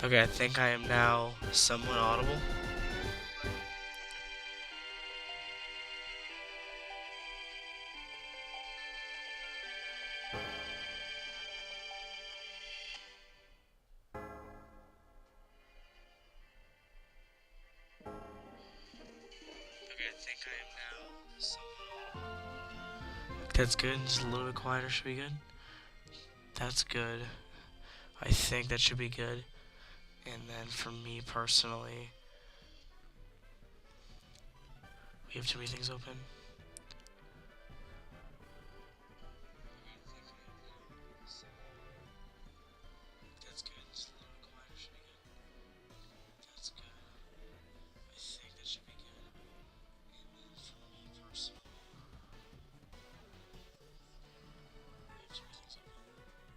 Okay, I think I am now somewhat audible. Okay, I think I am now somewhat audible. That's good. Just a little bit quieter should be good. That's good. I think that should be good. And then for me personally, we have too many things open. That's good. Just a little bit quieter should be good. That's good. I think that should be good. And then for me personally, we have too many things open.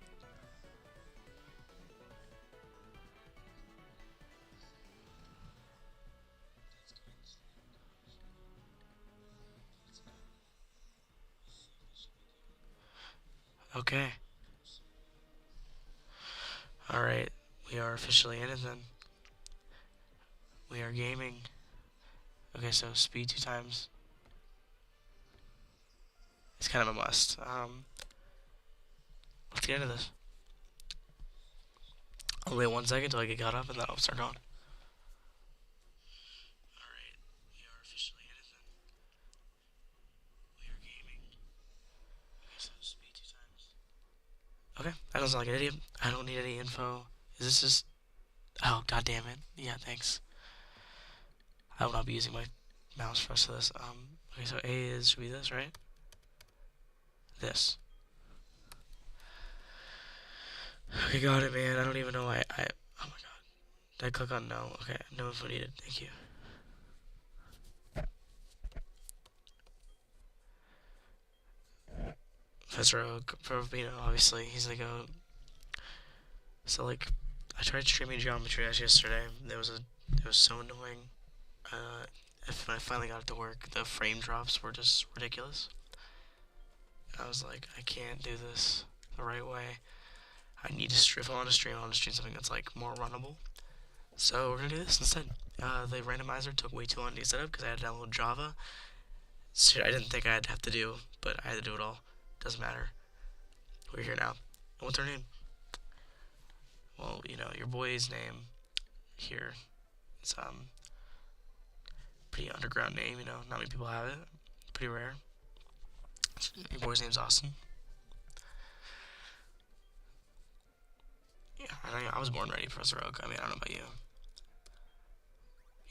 Okay. Alright. We are officially in it then. We are gaming. Okay, so speed 2 times. It's kind of a must. Let's get into this. I'll wait 1 second till I get caught up and then I'll start going. Alright. We are officially in it then. We are gaming. Okay, so speed 2 times. Okay, that doesn't sound like an idiot. I don't need any info. Is this just... Oh, god damn it. Yeah, thanks. I will not be using my mouse for the rest of this. Okay, so A is, should be this, right? This. Okay, got it, man. I don't even know oh my god. Did I click on no? Okay, no info needed. Thank you. Professor Oak, obviously, he's the GOAT. So, like, I tried streaming Geometry Dash yesterday. It was so annoying. When I finally got it to work, the frame drops were just ridiculous. I was like, I can't do this the right way. I need to if I want to stream, I want to stream something that's like more runnable. So we're gonna do this instead. The randomizer took way too long to set up because I had to download Java. So I didn't think I'd have to do, but I had to do it all. Doesn't matter. We're here now. And what's her name? Well, you know, your boy's name here. It's pretty underground name, you know, not many people have it. Pretty rare. Your boy's name's Austin. Yeah, I was born ready, Professor Oak. I mean, I don't know about you.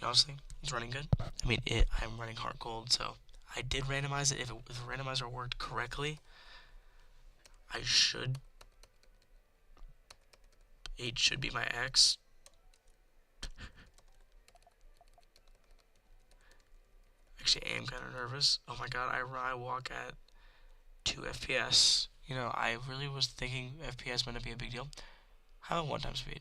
Honestly, it's running good. I mean, I'm running HeartGold, so I did randomize it. If the randomizer worked correctly, I should... 8 should be my X. Actually, I am kind of nervous. Oh my god, I walk at 2 FPS. You know, I really was thinking FPS might not be a big deal. How about 1 time speed?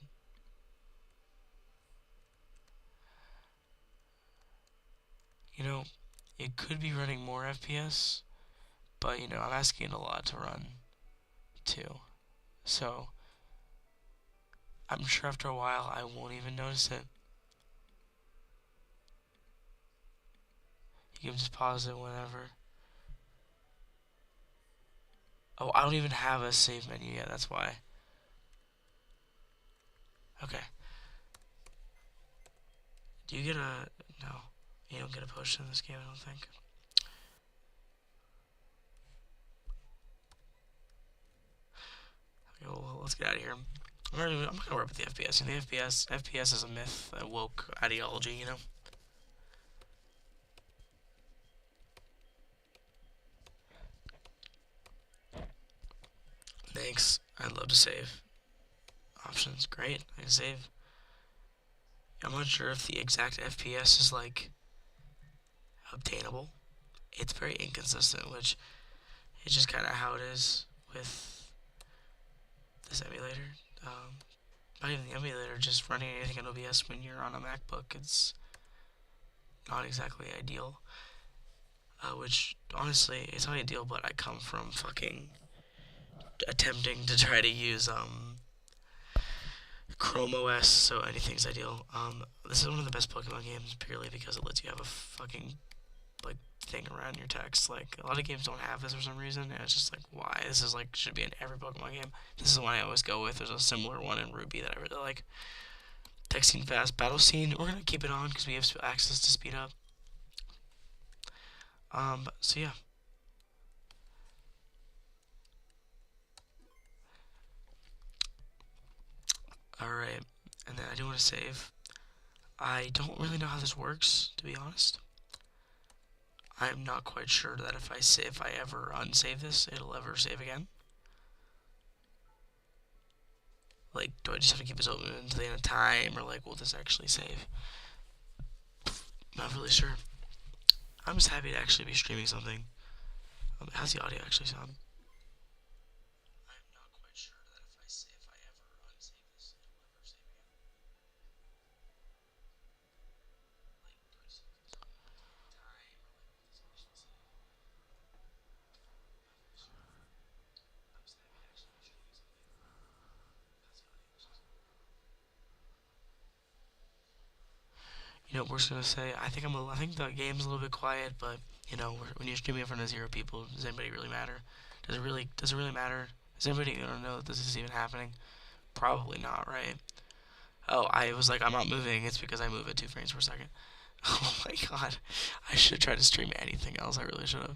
You know, it could be running more FPS, but you know, I'm asking it a lot to run too. So, I'm sure after a while I won't even notice it. You can just pause it whenever. Oh, I don't even have a save menu yet, that's why. Okay. Do you get a... No. You don't get a push in this game, I don't think. Okay, well, let's get out of here. I'm not gonna worry about the FPS. You know, the FPS is a myth, a woke ideology, you know? Thanks. I'd love to save. Options, great. I can save. I'm not sure if the exact FPS is like obtainable. It's very inconsistent, which is just kind of how it is with this emulator. Not even the emulator, just running anything on OBS when you're on a MacBook, it's not exactly ideal. Which, honestly, it's not ideal, but I come from fucking attempting to try to use, Chrome OS, so anything's ideal. This is one of the best Pokemon games purely because it lets you have a fucking like thing around your text. Like a lot of games don't have this for some reason, and it's just like why? This is like should be in every Pokemon game. This is the one I always go with. There's a similar one in Ruby that I really like. Texting fast, battle scene. We're gonna keep it on because we have access to speed up. So yeah. Alright, and then I do want to save. I don't really know how this works, to be honest. I'm not quite sure that if I ever unsave this, it'll ever save again. Like, do I just have to keep this open until the end of time, or like, will this actually save? Not really sure. I'm just happy to actually be streaming something. How's the audio actually sound? I'm not quite sure that if I ever unsave this, it'll ever save again. Like, do I just have to keep this open until the end of time, or like, will this actually save? Not really sure. I'm just happy to actually be streaming something. How's the audio actually sound? You know, we're just gonna say I think the game's a little bit quiet, but you know, when you're streaming in front of 0 people, does anybody really matter? Does it really matter? Is anybody gonna know that this is even happening? Probably not, right? Oh, I was like, I'm not moving. It's because I move at 2 frames per second. Oh my god, I should have tried to stream anything else. I really should have.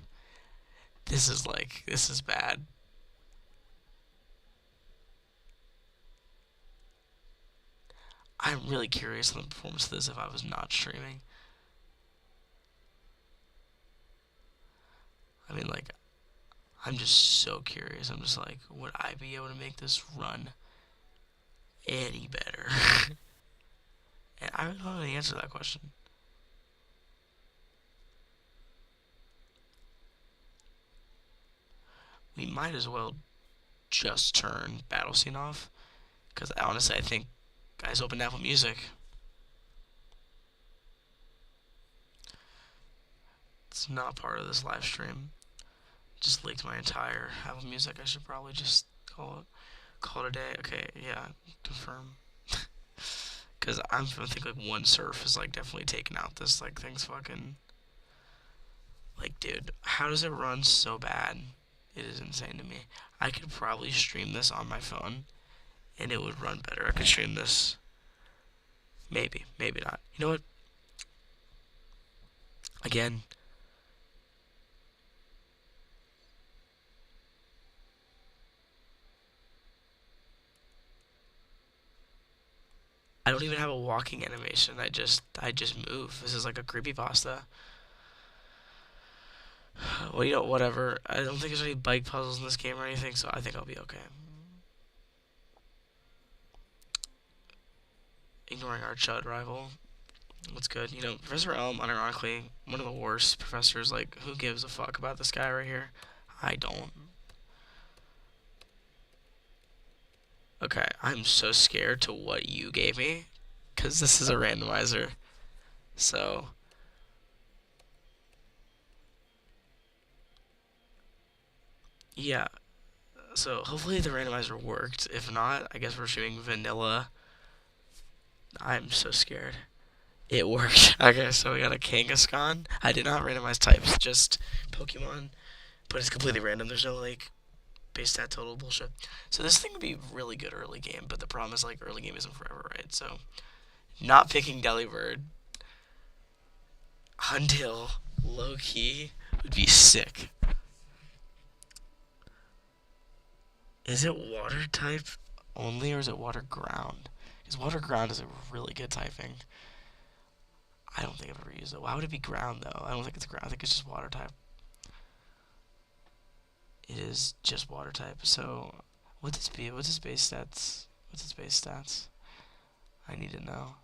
This is bad. I'm really curious on the performance of this if I was not streaming. I mean, like, I'm just so curious. I'm just like, would I be able to make this run any better? And I don't know the answer to that question. We might as well just turn Battle Scene off, because honestly, I think guys open Apple Music. It's not part of this live stream. Just leaked my entire Apple Music. I should probably just call it a day. Okay, yeah, confirm. Because I'm thinking like one surf is like definitely taking out this like thing's fucking. Like, dude, how does it run so bad? It is insane to me. I could probably stream this on my phone, and it would run better. I could stream this. Maybe, maybe not. You know what? Again, I don't even have a walking animation. I just move. This is like a creepypasta. Well, you know, whatever. I don't think there's any bike puzzles in this game or anything, so I think I'll be okay. Ignoring our chud rival. What's good? You know, Professor Elm, unironically, one of the worst professors. Like, who gives a fuck about this guy right here? I don't. Okay, I'm so scared to what you gave me, because this is a randomizer. So, yeah. So, hopefully the randomizer worked. If not, I guess we're shooting vanilla. I'm so scared. It worked. Okay, so we got a Kangaskhan. I did not randomize types, just Pokemon. But it's completely random. There's no, like, base stat total bullshit. So this thing would be really good early game, but the problem is, like, early game isn't forever, right? So, not picking Delibird until low-key would be sick. Is it water type only, or is it water ground? Because water ground is a really good typing. I don't think I've ever used it. Why would it be ground, though? I don't think it's ground. I think it's just water type. It is just water type. So, what's its be? What's its base stats? What's its base stats? I need to know.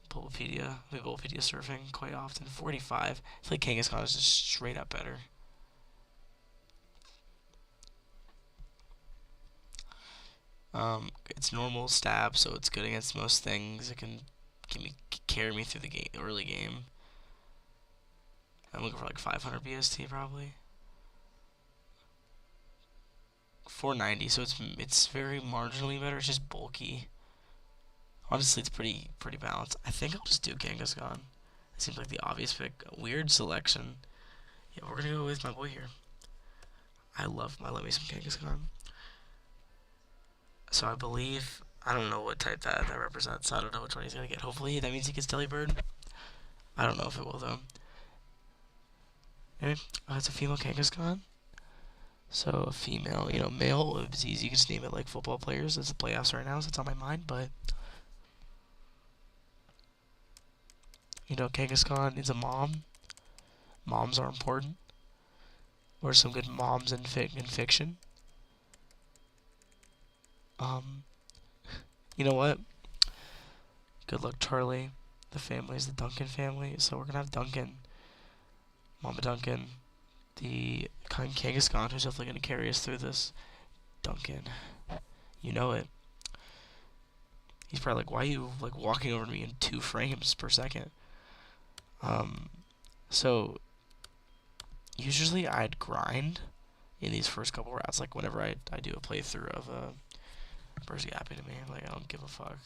Bulbapedia. We Bulbapedia surfing quite often. 45. I feel like Kangaskhan is just straight up better. It's normal stab, so it's good against most things. It can carry me through the game, early game. I'm looking for like 500 BST probably. 490, so it's very marginally better. It's just bulky. Honestly, it's pretty balanced. I think I'll just do Kangaskhan. It seems like the obvious pick. Weird selection. Yeah, we're gonna go with my boy here. I love me some Kangaskhan. So I believe I don't know what type that represents. I don't know which one he's gonna get. Hopefully that means he gets Delibird. I don't know if it will though. Anyway, it's a female Kangaskhan. So a female, male, it's easy. You can just name it like football players. It's the playoffs right now, so it's on my mind. But Kangaskhan needs a mom. Moms are important. Or some good moms in fiction. Um, you know what? Good luck, Charlie. The family is the Duncan family, so we're gonna have Duncan, Mama Duncan, the Kangaskhan, who's definitely gonna carry us through this. Duncan, you know it. He's probably like, why are you like walking over to me in 2 frames per second? So usually I'd grind in these first couple rounds, like whenever I do a playthrough of Where's he happy to me? Like I don't give a fuck.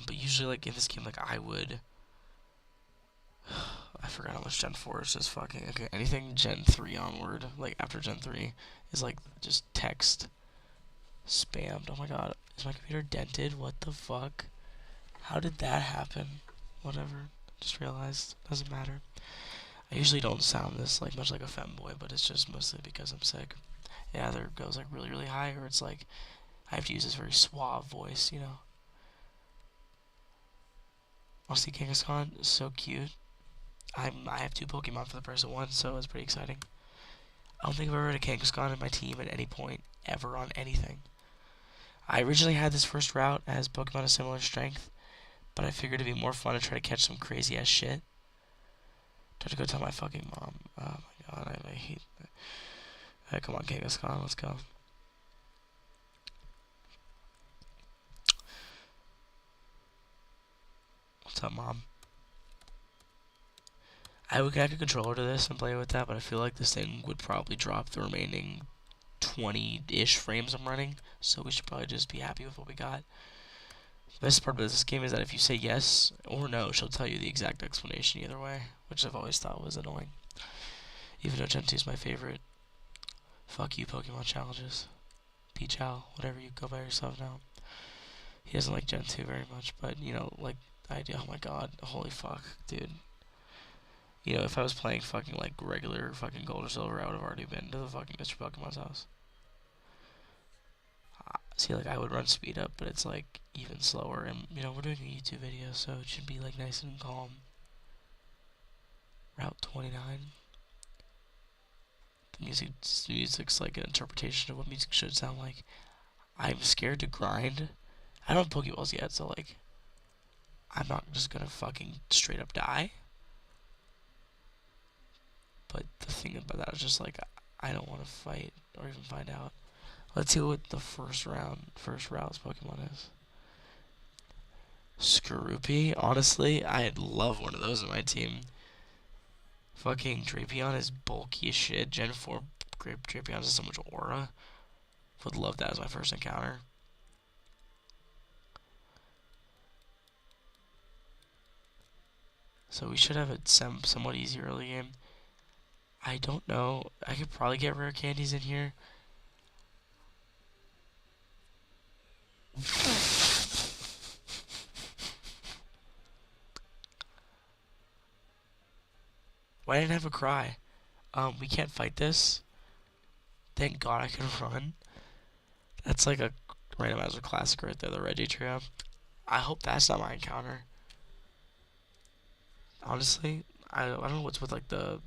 But usually like in this game, like I would. I forgot how much Gen 4 is just fucking. Okay, anything Gen 3 onward, like after Gen 3, is like just text spammed. Oh my god, is my computer dented? What the fuck? How did that happen? Whatever. Just realized. Doesn't matter. I usually don't sound this like much like a femboy, but it's just mostly because I'm sick. It either goes like really, really high, or it's like I have to use this very suave voice, Honestly, Kangaskhan is so cute. I have 2 Pokemon for the price of 1, so it's pretty exciting. I don't think I've ever had a Kangaskhan in my team at any point, ever on anything. I originally had this first route as Pokemon of similar strength, but I figured it'd be more fun to try to catch some crazy ass shit. Try to go tell my fucking mom. Oh my god, I hate that. Hey, come on, Kangaskhan, let's go. What's up, mom? I would connect a controller to this and play with that, but I feel like this thing would probably drop the remaining 20-ish frames I'm running, so we should probably just be happy with what we got. The best part of this game is that if you say yes or no, she'll tell you the exact explanation either way, which I've always thought was annoying. Even though Gen 2 is my favorite. Fuck you, Pokemon challenges. Peachow, whatever, you go by yourself now. He doesn't like Gen 2 very much, but, like I do. Oh my god, holy fuck, dude. If I was playing fucking like regular fucking Gold or Silver, I would have already been to the fucking Mr. Pokemon's house. See, like I would run speed up, but it's like even slower, and we're doing a YouTube video, so it should be like nice and calm. Route 29. The music's like an interpretation of what music should sound like. I'm scared to grind. I don't have Pokeballs yet, so like I'm not just gonna fucking straight up die. But the thing about that is just like I don't want to fight or even find out. Let's see what the first round's Pokemon is. Skorupi, honestly, I'd love one of those in my team. Fucking Drapion is bulky as shit. Gen 4 Drapion has so much aura. Would love that as my first encounter. So we should have a somewhat easy early game. I don't know. I could probably get rare candies in here. Why didn't I have a cry? We can't fight this. Thank God I can run. That's like a randomizer classic right there, the Reggie trio. I hope that's not my encounter. Honestly, I don't know what's with like the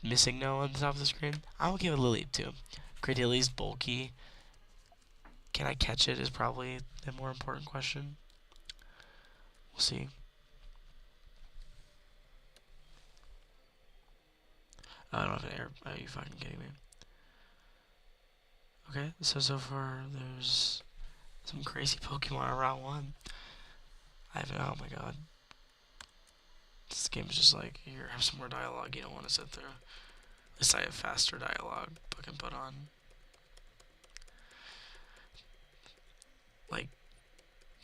missing no on the top of the screen. I will give it Lily too. Cradilly's bulky. Can I catch it is probably the more important question. We'll see. I don't have an air. Are you fucking kidding me? Okay, so far there's some crazy Pokemon on Route 1. Oh my god. This game is just like, here, have some more dialogue you don't want to sit through. At least I have faster dialogue I can put on.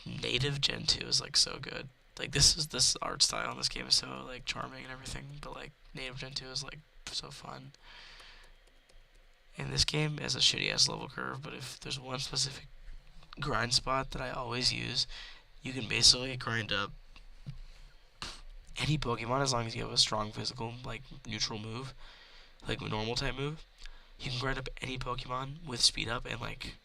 native Gen 2 is like so good. Like this art style in this game is so like charming and everything, but like native Gen 2 is like so fun. And this game has a shitty ass level curve, but if there's one specific grind spot that I always use, you can basically grind up any Pokemon as long as you have a strong physical, like neutral move, like a normal type move. You can grind up any Pokemon with speed up in like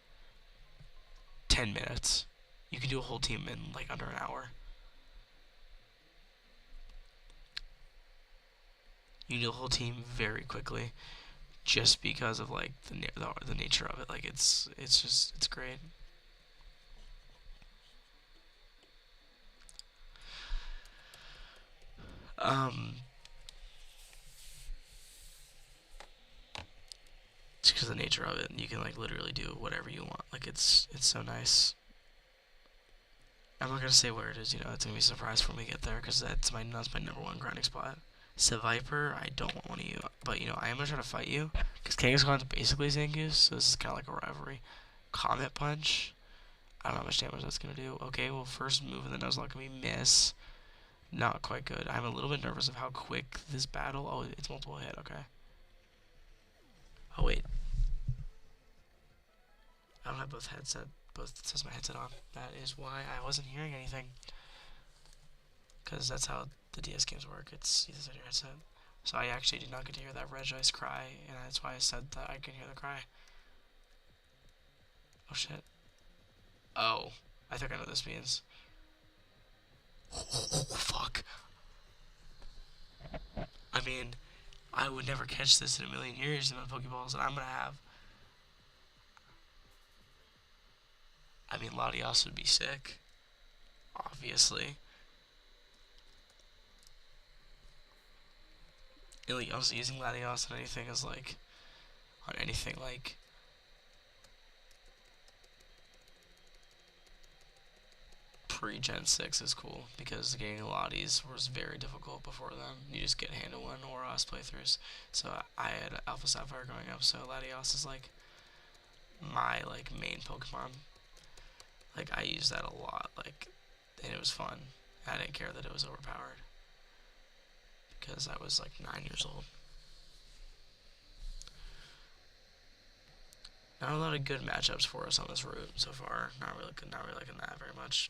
10 minutes. You can do a whole team in like under an hour. You can do a whole team very quickly, just because of like the nature of it. Like it's great. Um, it's because of the nature of it. You can like literally do whatever you want. Like it's so nice. I'm not gonna say where it is. You know, it's gonna be a surprise when we get there because that's my number one grinding spot. Seviper, I don't want you, but you know I am gonna try to fight you because Kangaskhan's basically Zangoose, so this is kind of like a rivalry. Comet Punch, I don't know how much damage that's gonna do. Okay, well first move in the Nuzlocke can be miss. Not quite good. I'm a little bit nervous of how quick this battle. Oh, it's multiple hit. Okay. Oh wait, I don't have both sets of my headset on. That is why I wasn't hearing anything. Because that's how the DS games work. It's either on your headset. So I actually did not get to hear that Regice cry, and that's why I said that I can hear the cry. Oh shit. Oh, I think I know what this means. Oh, fuck. I mean, I would never catch this in a million years, the amount of Pokeballs that I'm gonna have. I mean, Latios would be sick. Obviously. And, like, honestly, using Latios on anything is like, on anything like pre-Gen 6 is cool because getting Lotties was very difficult before then. You just get hand to one or us playthroughs. So I had Alpha Sapphire growing up, so Latios is like my like main Pokemon. Like I used that a lot, like, and it was fun. I didn't care that it was overpowered because I was like 9 years old. Not a lot of good matchups for us on this route so far. Not really liking that very much.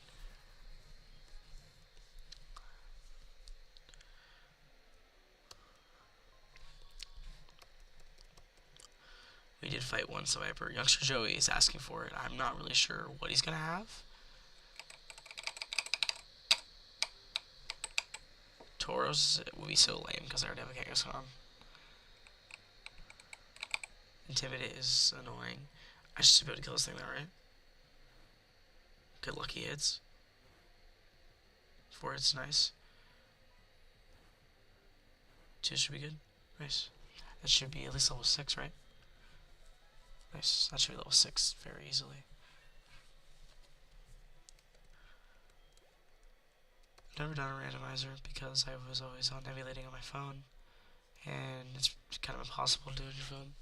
We did fight one Swiper. Youngster Joey is asking for it. I'm not really sure what he's gonna have. Tauros would be so lame because I already have a Kangaskhan. Intimidate is annoying. I should be able to kill this thing though, right? Good lucky hits. 4 hits, nice. 2 should be good. Nice. That should be at least level 6, right? Nice. That should be level 6 very easily. Never done a randomizer because I was always on emulating on my phone, and it's kind of impossible to do on your phone.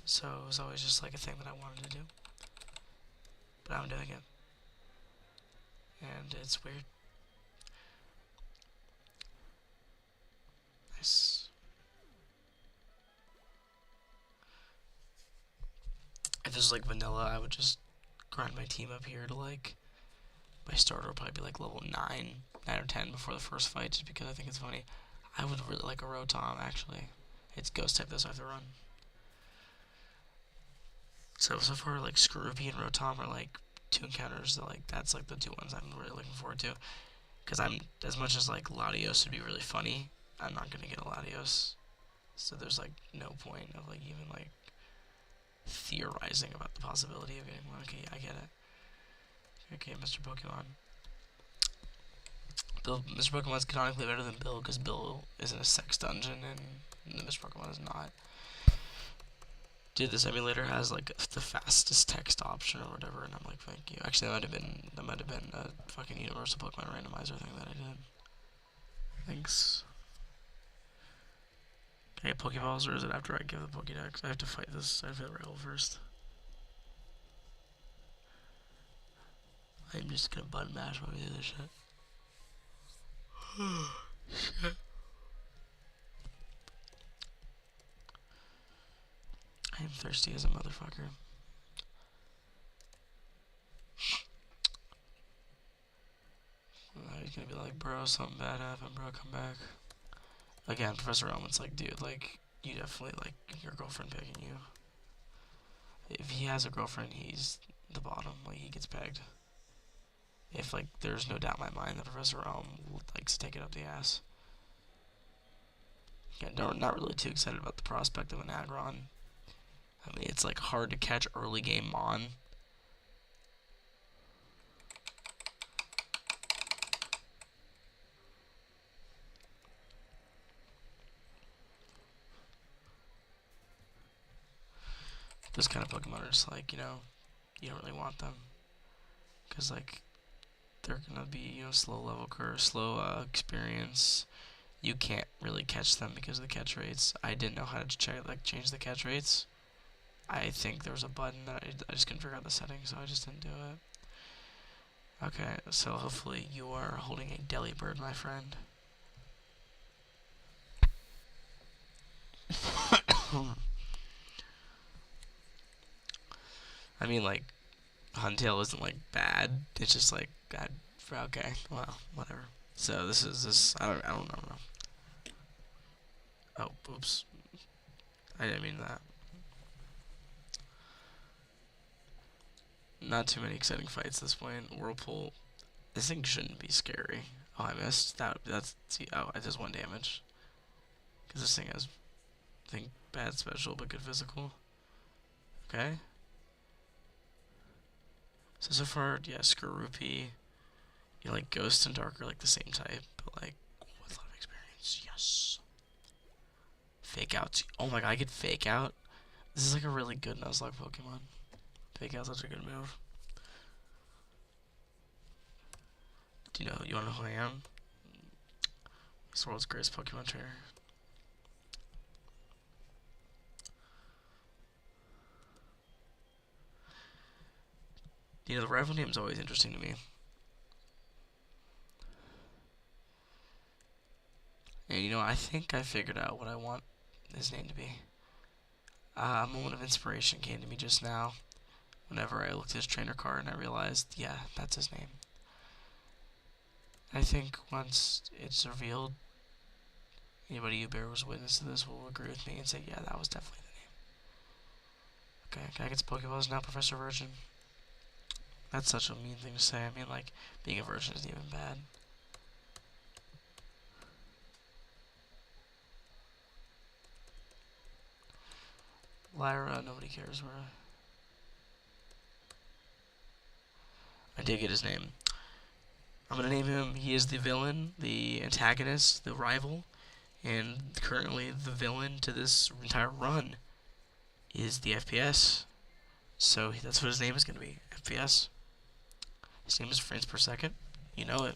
So it was always just like a thing that I wanted to do, but I'm doing it, and it's weird. Nice. If this was like vanilla, I would just grind my team up here to like, my starter would probably be like level 9 or 10 before the first fight, just because I think it's funny. I would really like a Rotom, actually. It's ghost type, so I have to run. So far, like, Scroopy and Rotom are like 2 encounters that, like, that's like the 2 ones I'm really looking forward to. Because as much as like Latios would be really funny, I'm not gonna get a Latios. So there's like no point of like even like theorizing about the possibility of getting one. Okay, I get it. Okay, Mr. Pokemon. Mr. Pokemon's canonically better than Bill because Bill is in a sex dungeon and Mr. Pokemon is not. Dude, this emulator has like the fastest text option or whatever, and I'm like, thank you. Actually, that might have been a fucking universal Pokemon randomizer thing that I did. Thanks. Can I get Pokeballs, or is it after I give the Pokédex? I have to fight this. I have to fight the rival first. I'm just gonna button mash while we do this shit. Shit. I am thirsty as a motherfucker. He's gonna be like, bro, something bad happened, bro, come back. Again, Professor Elman's like, dude, like, you definitely, like, your girlfriend pegging you. If he has a girlfriend, he's the bottom, like, he gets pegged. If, like, there's no doubt in my mind that Professor Elm likes to take it up the ass. Yeah, no, not really too excited about the prospect of an Aggron. I mean, it's, like, hard to catch early game Mon. Those kind of Pokemon are just like, you know, you don't really want them. Because, like, they're gonna be, you know, slow level curve, slow experience. You can't really catch them because of the catch rates. I didn't know how to change the catch rates. I think there was a button that I just couldn't figure out the settings, so I just didn't do it. Okay, so hopefully you are holding a Delibird, my friend. I mean, like, Huntail isn't, like, bad. It's just, like, okay, well, whatever. So this, I don't know. Oh, oops. I didn't mean that. Not too many exciting fights this point. Whirlpool. This thing shouldn't be scary. Oh, I missed. Oh, it does 1 damage. Because this thing has, I think, bad special, but good physical. Okay. So far, yeah, Skorupi. You know, like, Ghost and Dark are, like, the same type, but, like, with a lot of experience. Yes. Fake Out. Oh my god, I get Fake Out. This is, like, a really good Nuzlocke Pokemon. Fake Out's such a good move. Do you wanna know who I am? He's the world's greatest Pokemon trainer. You know, the rival name is always interesting to me. And, you know, I think I figured out what I want his name to be. A moment of inspiration came to me just now. Whenever I looked at his trainer card and I realized, yeah, that's his name. I think once it's revealed, anybody who bears witness to this will agree with me and say, yeah, that was definitely the name. Okay, can I get some Pokeballs now, Professor Virgin? That's such a mean thing to say. I mean, like, being a virgin isn't even bad. Lyra, nobody cares where. I did get his name. I'm gonna name him. He is the villain, the antagonist, the rival, and currently the villain to this entire run is the FPS. So that's what his name is gonna be. FPS. His name is frames per second. You know it.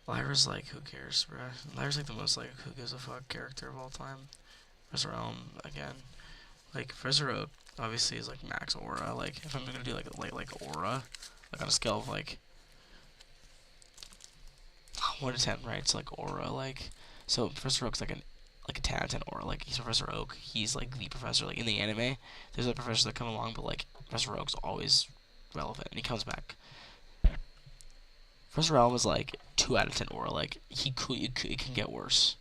Lyra's like, who cares, bruh? Lyra's like the most like who gives a fuck character of all time. Professor Elm again. Like Professor Oak obviously is like max aura. Like if I'm gonna do like aura, like on a scale of like 1 to 10, right? It's like aura, like so Professor Oak's like a 10 out of 10 aura. Like he's Professor Oak. He's like the professor. Like in the anime, there's like professors that come along, but like Professor Oak's always relevant, and he comes back. Professor Elm is like 2 out of 10 aura. Like it can get worse.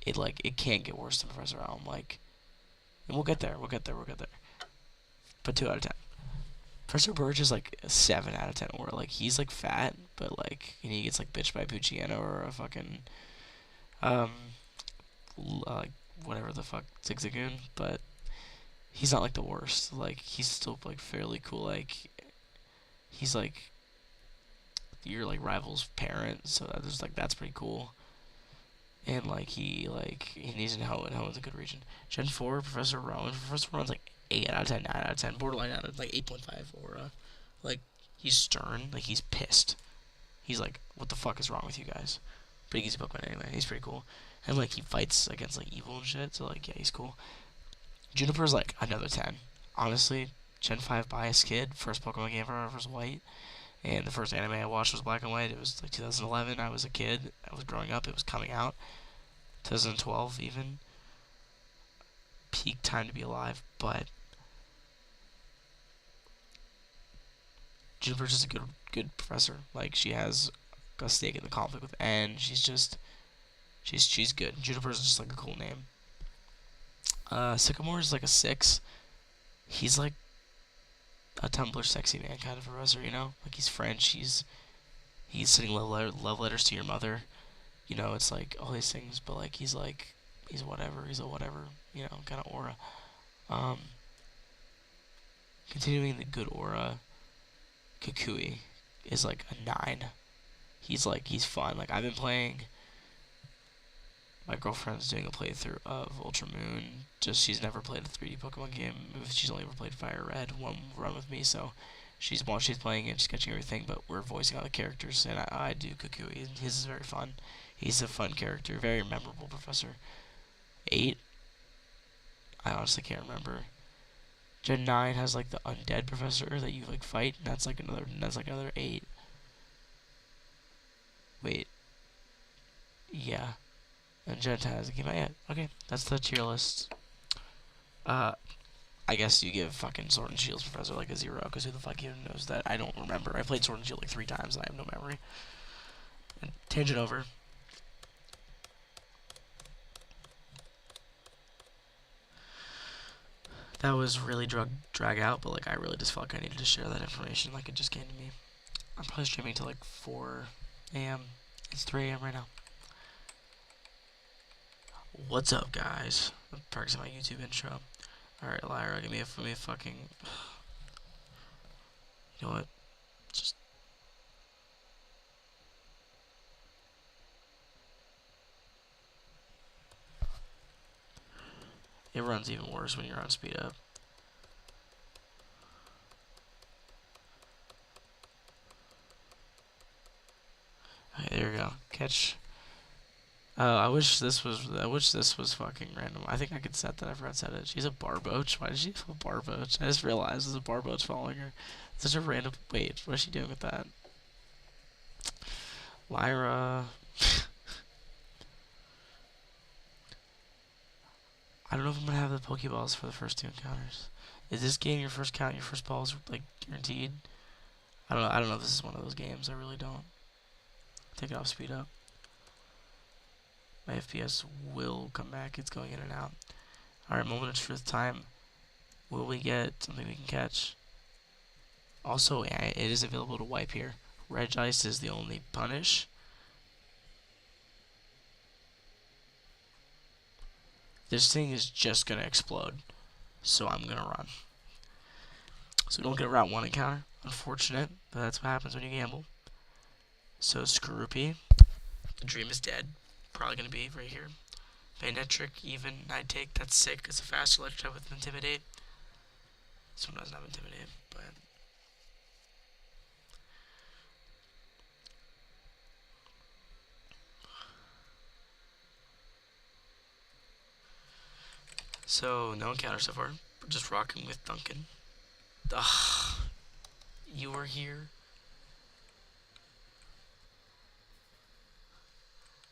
It can't get worse than Professor Elm. Like, and we'll get there. But 2 out of 10. Professor Birch is like a 7 out of 10 aura. Like he's like fat, but like he gets like bitched by Pucciano or a fucking whatever the fuck Zigzagoon, but he's not like the worst. Like he's still like fairly cool. Like he's like your like rival's parent, so that's pretty cool. And like he needs to know it's a good region. Gen 4, Professor Rowan. Professor Rowan's like 8 out of 10, 9 out of 10, borderline out of like 8.5 aura. Like he's stern, like he's pissed. He's like, what the fuck is wrong with you guys? Pretty easy Pokemon anyway. He's pretty cool. And like he fights against like evil and shit. So like yeah, he's cool. Juniper's like another 10. Honestly, Gen 5 biased kid. First Pokemon game I ever was white. And the first anime I watched was black and white. It was like 2011. I was a kid. I was growing up. It was coming out. 2012 even. Peak time to be alive. But Juniper's just a good professor. Like she has a stake in the conflict with N. She's good. Juniper's just like a cool name. Sycamore is like a 6. He's like a Tumblr sexy man kind of professor, you know? Like he's French. He's sending love letters to your mother. You know, it's like all these things, but like he's whatever. He's a whatever, you know, kind of aura. Um, Continuing the good aura, Kukui is like a 9. He's fun. Like I've been playing. My girlfriend's doing a playthrough of Ultra Moon. Just she's never played a 3D Pokemon game. She's only ever played Fire Red. One run with me, so she's playing it, she's catching everything. But we're voicing all the characters, and I do Kukui. His is very fun. He's a fun character, very memorable professor. 8. I honestly can't remember. Gen 9 has like the undead professor that you like fight, and that's like another 8. Wait. Yeah. And Gen 10 hasn't came out yet. Okay, that's the tier list. I guess you give fucking Sword and Shield's professor like a 0, because who the fuck even knows that? I don't remember. I played Sword and Shield like 3 times, and I have no memory. And tangent over. That was really drag out, but like I really just felt like I needed to share that information. Like it just came to me. I'm probably streaming till like 4 a.m. It's 3 a.m. right now. What's up, guys? I'm practicing my YouTube intro. Alright, Lyra, give me a fucking... You know what? Just... It runs even worse when you're on speed up. Okay, there we go. Catch... I wish this was fucking random. I think I could set that. I forgot to set it. She's a Barboach. Why does she have a Barboach? I just realized there's a Barboach following her. Such a random. Wait, what is she doing with that? Lyra. I don't know if I'm gonna have the Pokeballs for the first 2 encounters. Is this game your first balls like guaranteed? I don't know if this is one of those games. I really don't. Take it off speed up. My FPS will come back. It's going in and out. Alright, moment of truth time. Will we get something we can catch? Also, it is available to wipe here. Regice is the only punish. This thing is just gonna explode. So I'm gonna run. So we don't get a Route 1 encounter. Unfortunate, but that's what happens when you gamble. So Scroopy. The dream is dead. Probably gonna be right here. Magnetric, even, Night Take, that's sick. It's a fast electric type with Intimidate. This one doesn't have Intimidate, but... So, no encounter so far. We're just rocking with Duncan. Ugh. You were here.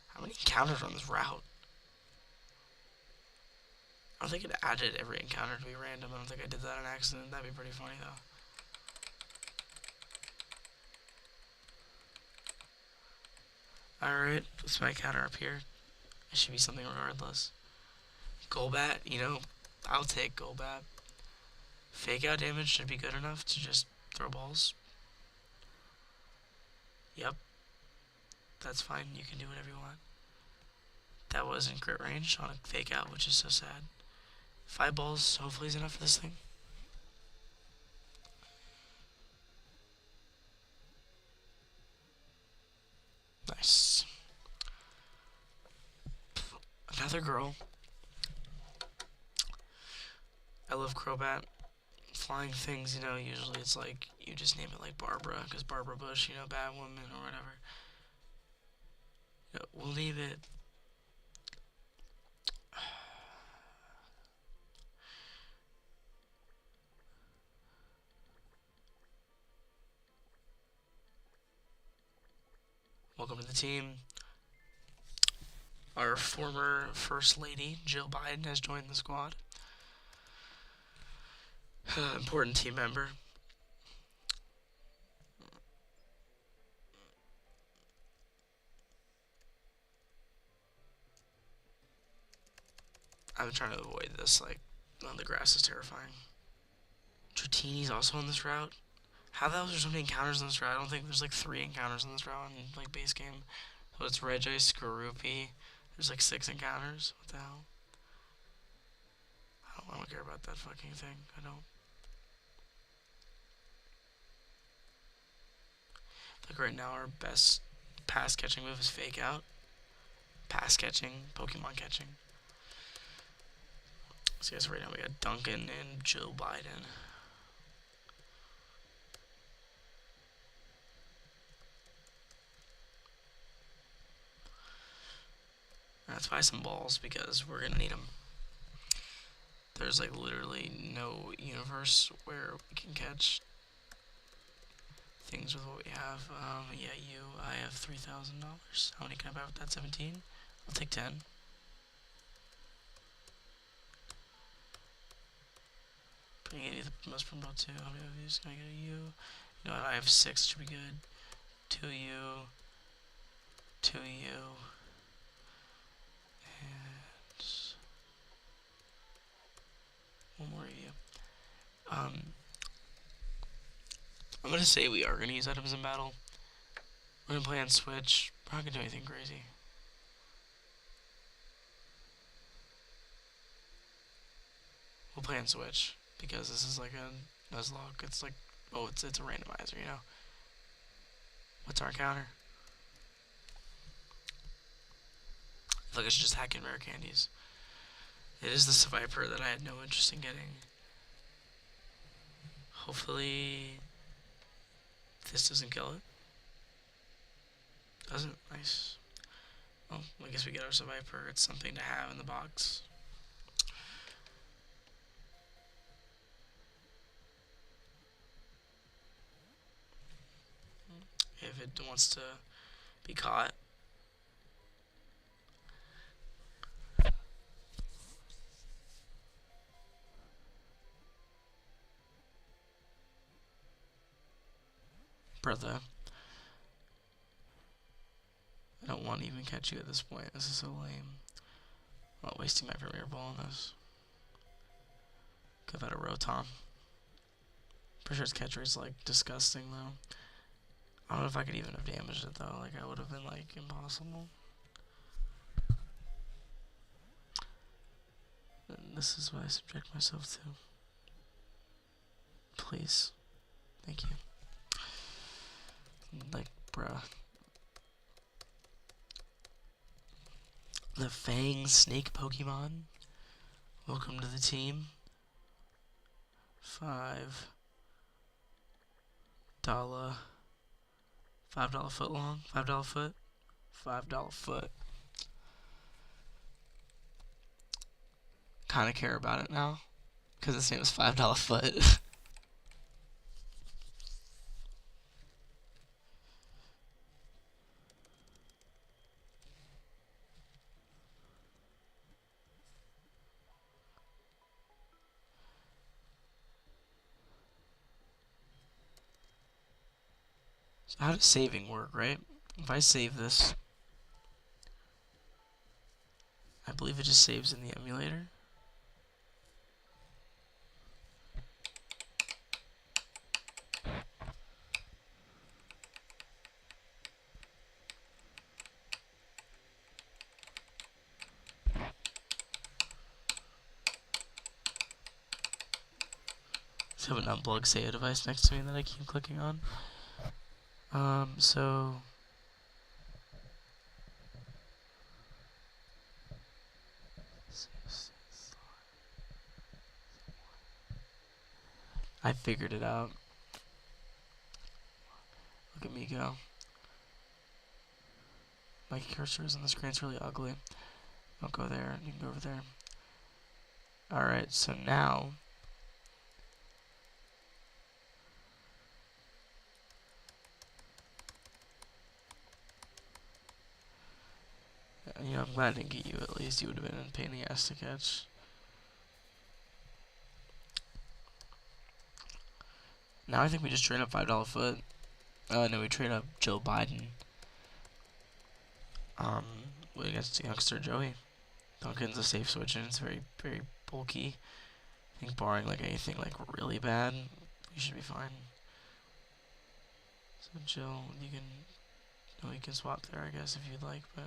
How many encounters on this route? I don't think it added every encounter to be random. I don't think I did that on accident. That'd be pretty funny, though. Alright, what's my encounter up here? It should be something regardless. Golbat, you know, I'll take Golbat. Fake out damage should be good enough to just throw balls. Yep. That's fine, you can do whatever you want. That was in crit range on a fake out, which is so sad. 5 balls hopefully is enough for this thing. Nice. Another girl. I love Crobat. Flying things, you know, usually it's like, you just name it like Barbara, because Barbara Bush, you know, bad woman or whatever. You know, we'll leave it welcome to the team. Our former First Lady, Jill Biden, has joined the squad. Important team member. I'm trying to avoid this, like, oh, the grass is terrifying. Dratini's also on this route. How the hell is there so many encounters on this route? I don't think there's like 3 encounters on this route in like base game. So it's Reggie, Skorupi. There's like 6 encounters. What the hell? I don't care about that fucking thing. I don't. Like right now, our best pass catching move is fake out. Pass catching, Pokemon catching. So yes, right now we got Duncan and Joe Biden. Let's buy some balls because we're gonna need them. There's like literally no universe where we can catch things with what we have. Yeah, I have $3,000. How many can I buy with that? 17? I'll take 10. Putting any of the most promo too. How many of these can I get a U? You know what? I have 6. Should be good. 2U. 2U. And one more U. I'm gonna say we are gonna use items in battle. We're gonna play on Switch. We're not gonna do anything crazy. We'll play on Switch because this is like a Nuzlocke. It's like, oh, it's a randomizer, you know. What's our counter? I feel like I should just hack in rare candies. It is the Viper that I had no interest in getting. Hopefully this doesn't kill it. Doesn't? Nice. Well, I guess we get our Viper. It's something to have in the box. If it wants to be caught. Brother. I don't want to even catch you at this point. This is so lame. I'm not wasting my premier ball on this. Could have had a Rotom. Pretty sure its catch rate's like disgusting though. I don't know if I could even have damaged it though. Like I would have been like impossible. And this is what I subject myself to. Please. Thank you. Like, bruh. The Fang Snake Pokemon. Welcome to the team. $5 foot long. $5 foot. $5 foot. Kinda care about it now. Because its name is $5 foot. So how does saving work, right? If I save this, I believe it just saves in the emulator. I have an unplugged save device next to me that I keep clicking on. So I figured it out. Look at me go. My cursor is on the screen, it's really ugly. Don't go there, you can go over there. Alright, so now You know, I'm glad I didn't get you at least. You would have been a pain in the ass to catch. Now I think we just trade up $5 foot. Oh, no, we trade up Joe Biden. Against youngster Joey. Duncan's a safe switch and it's very, very bulky. I think barring like anything like really bad, we should be fine. So Jill, you can swap there, I guess, if you'd like, but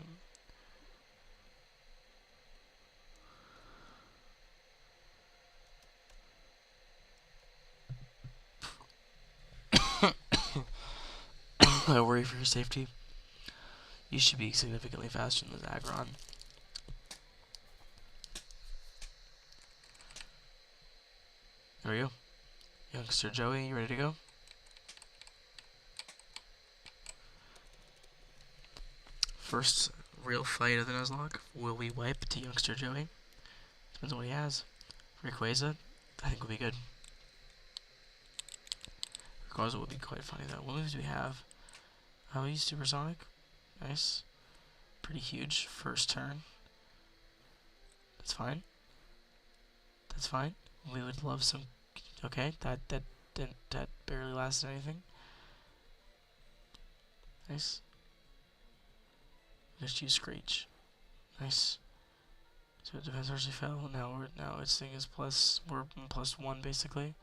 I worry for your safety. You should be significantly faster than the Zagron. There we go. Youngster Joey, you ready to go? First real fight of the Nuzlocke. Will we wipe to Youngster Joey? Depends on what he has. Rayquaza, I think will be good. Rayquaza will be quite funny though. What moves do we have? Oh, he's Supersonic. Nice. Pretty huge first turn. That's fine. That's fine. We would love some. Okay, that barely lasted anything. Nice. Just use Screech. Nice. So it defense actually fell. Now its thing is plus. We're +1 basically.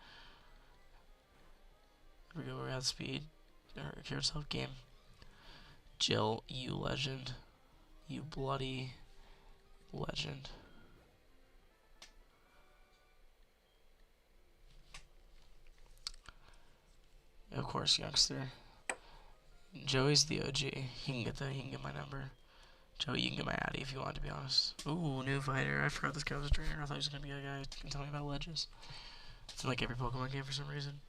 Here we go. We're at speed. Cure itself. Game. Jill, you legend. You bloody legend. Of course, youngster. Joey's the OG. He can get my number. Joey, you can get my Addy if you want, to be honest. Ooh, new fighter. I forgot this guy was a trainer. I thought he was gonna be a guy who can tell me about ledges. It's in like every Pokemon game for some reason.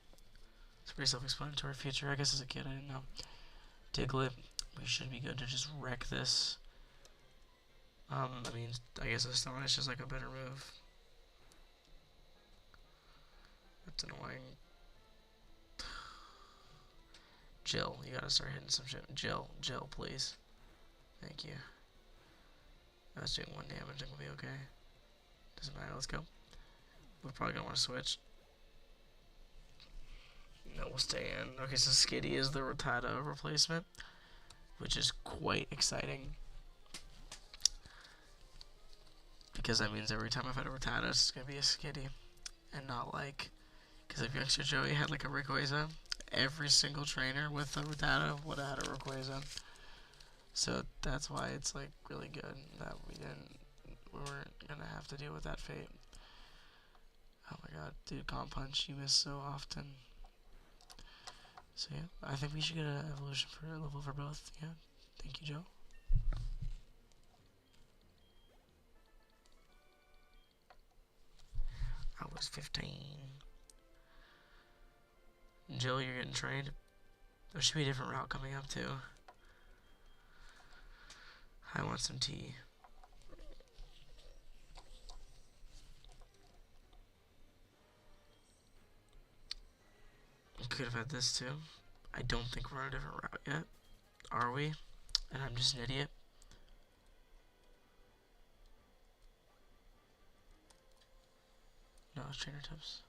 It's pretty self-explanatory feature. I guess as a kid I didn't know. Diglett, we should be good to just wreck this. I mean, I guess Astonish is like a better move. That's annoying. Jill, you gotta start hitting some shit. Jill, please. Thank you. That's doing 1 damage, I think we'll be okay. Doesn't matter, let's go. We're probably gonna want to switch. No, we'll stay in. Okay, so Skitty is the Rattata replacement, which is quite exciting. Because that means every time I've had a Rattata, it's gonna be a Skitty. And not like, because if Youngster Joey had like a Rayquaza, every single trainer with a Rattata would have had a Rayquaza. So that's why it's like really good that we weren't gonna have to deal with that fate. Oh my god, dude, Comp Punch, you miss so often. So yeah, I think we should get an evolution for a level for both. Yeah, thank you, Joe. I was 15. Jill, you're getting trained. There should be a different route coming up too. I want some tea. Could have had this too. I don't think we're on a different route yet. Are we? And I'm just an idiot. No, it's trainer tips.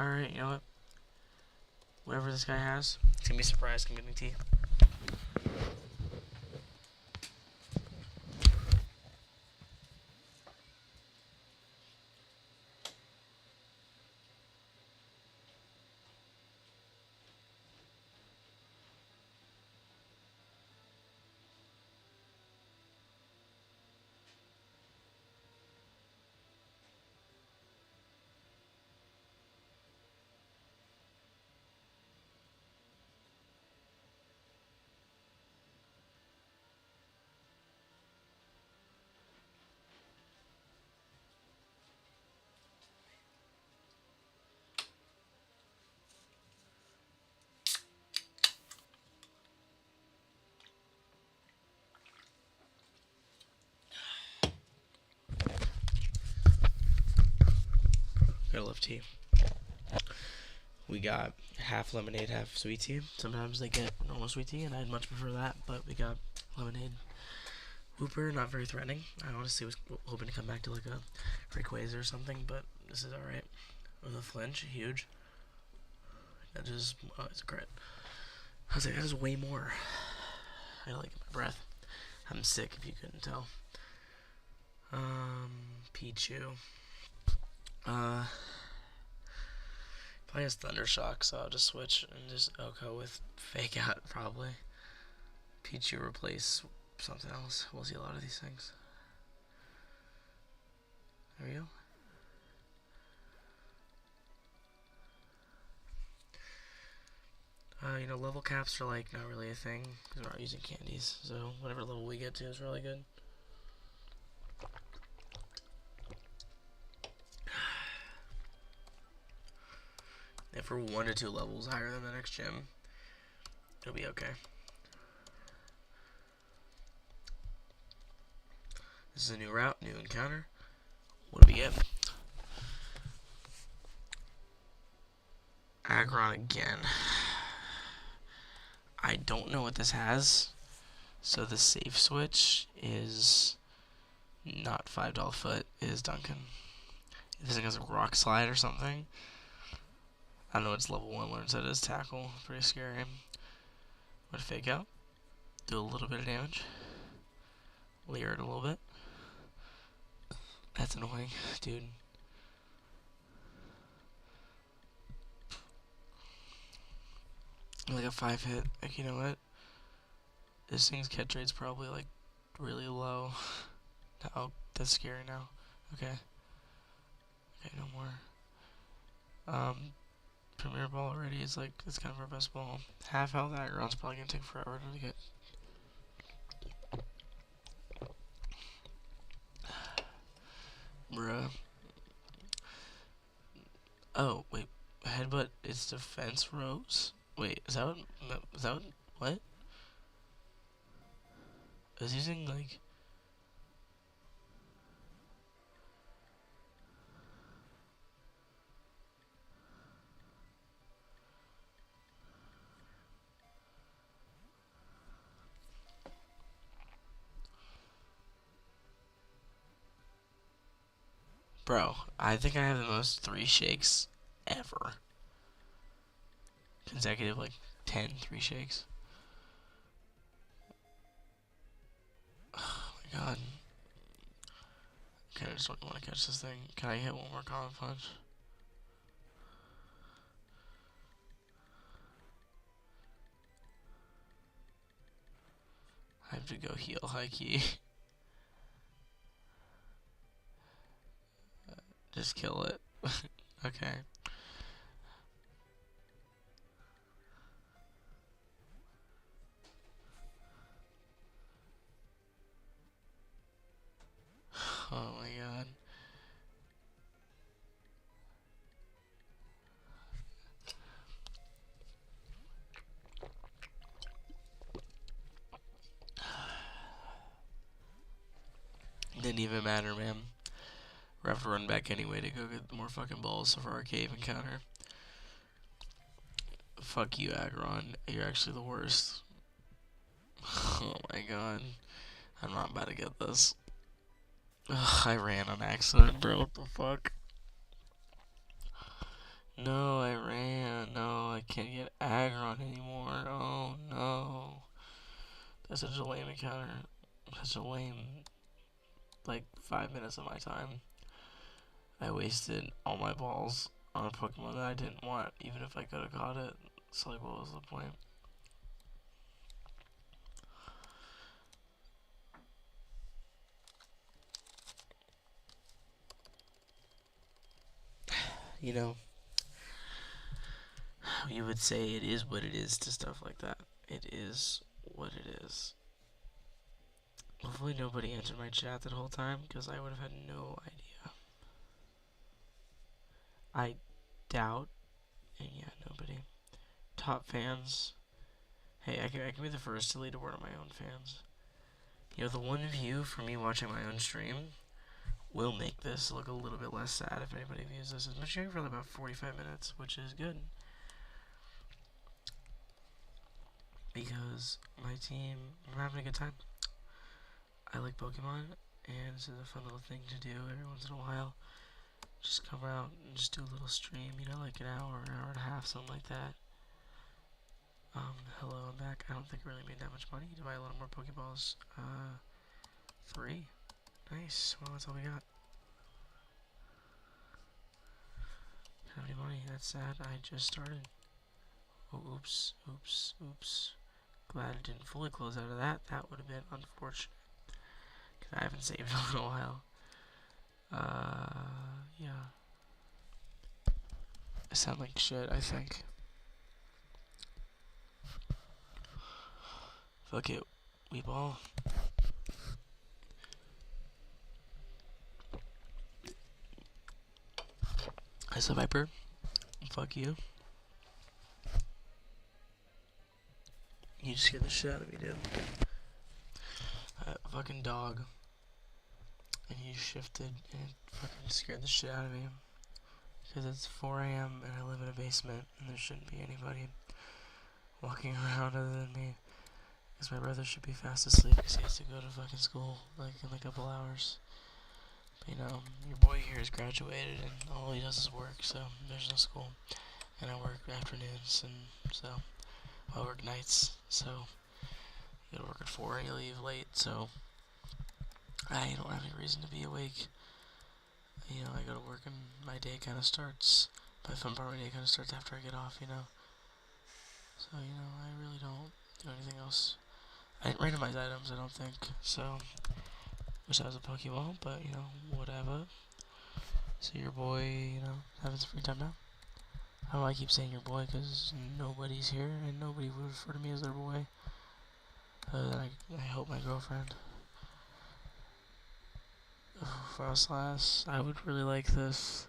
Alright, you know what? Whatever this guy has, it's gonna be a surprise. I'm getting tea. Gotta love tea. We got half lemonade, half sweet tea. Sometimes they get normal sweet tea, and I'd much prefer that, but we got lemonade. Hooper, not very threatening. I honestly was hoping to come back to like a Rayquaza or something, but this is alright. With a flinch, huge. That just, oh, it's a crit. I was like, that is way more. I like my breath. I'm sick if you couldn't tell. Pichu. Probably has Thunder Shock, so I'll just switch and just Oko with Fake Out, probably. Pichu replace something else. We'll see a lot of these things. There we go. Level caps are like not really a thing because we're not using candies. So whatever level we get to is really good. If we're 1 to 2 levels higher than the next gym, it'll be okay. This is a new route, new encounter. What do we get? Aggron again. I don't know what this has, so the safe switch is not $5 foot, is Duncan. If this thing has a rock slide or something, I don't know, it's level 1 learns that it is tackle. Pretty scary. I'm gonna Fake Out, do a little bit of damage, layer it a little bit. That's annoying, dude. Like a 5 hit, like, you know what? This thing's catch rate's probably like really low. Oh, that's scary now. Okay. Okay, no more. Premier Ball already is like, it's kind of our best ball. Half health Aggron's probably gonna take forever to get. Bruh. Oh, wait. Headbutt is defense rose? Wait, is that what? I was using like. Bro, I think I have the most 3 shakes ever. Consecutive, like 3 shakes. Oh my god. Okay, I just don't want to catch this thing. Can I hit one more common punch? I have to go heal high key. Just kill it. Okay. Oh my god. Didn't even matter, man. We have to run back anyway to go get more fucking balls for our cave encounter. Fuck you, Aggron. You're actually the worst. Oh my god. I'm not about to get this. Ugh, I ran on accident, bro. What the fuck? No, I ran. No, I can't get Aggron anymore. Oh no. That's such a lame encounter. Such a lame, like, 5 minutes of my time. I wasted all my balls on a Pokemon that I didn't want, even if I could have caught it. So, like, what was the point? You know, you would say it is what it is to stuff like that. It is what it is. Hopefully nobody answered my chat that whole time, because I would have had no idea. I doubt, and yeah, nobody. Top fans. Hey, I can be the first to lead a word on my own fans. You know, the one view for me watching my own stream will make this look a little bit less sad if anybody views this. It's been streaming for about 45 minutes, which is good. because my team, I'm having a good time. I like Pokemon, and it's a fun little thing to do every once in a while. Just come out and just do a little stream, you know, like an hour and a half, something like that. Hello, I'm back. I don't think I really made that much money to buy a lot more Pokeballs. 3. Nice. Well, that's all we got. Don't have any money. That's sad. I just started. Oh, oops. Glad it didn't fully close out of that. That would have been unfortunate. Because I haven't saved in a little while. Yeah. I sound like shit, I think. Fuck it. We ball. I said Viper. Fuck you. You just scared the shit out of me, dude. Fucking dog. And you shifted and fucking scared the shit out of me. Because it's 4 a.m. and I live in a basement and there shouldn't be anybody walking around other than me. Because my brother should be fast asleep because he has to go to fucking school like in a couple hours. But, you know, your boy here is graduated and all he does is work, so there's no school. And I work afternoons, and so I work nights, so you gotta work at 4 and you leave late, so I don't have any reason to be awake. You know, I go to work and my day kind of starts. My fun part of my day kind of starts after I get off, you know. So, you know, I really don't do anything else. I didn't randomize items, I don't think, so wish I was a Pokeball, but, you know, whatever. So your boy, you know, having some free time now. I don't know why I keep saying your boy, because nobody's here, and nobody would refer to me as their boy. Other than I hope my girlfriend. Frostlass, I would really like this.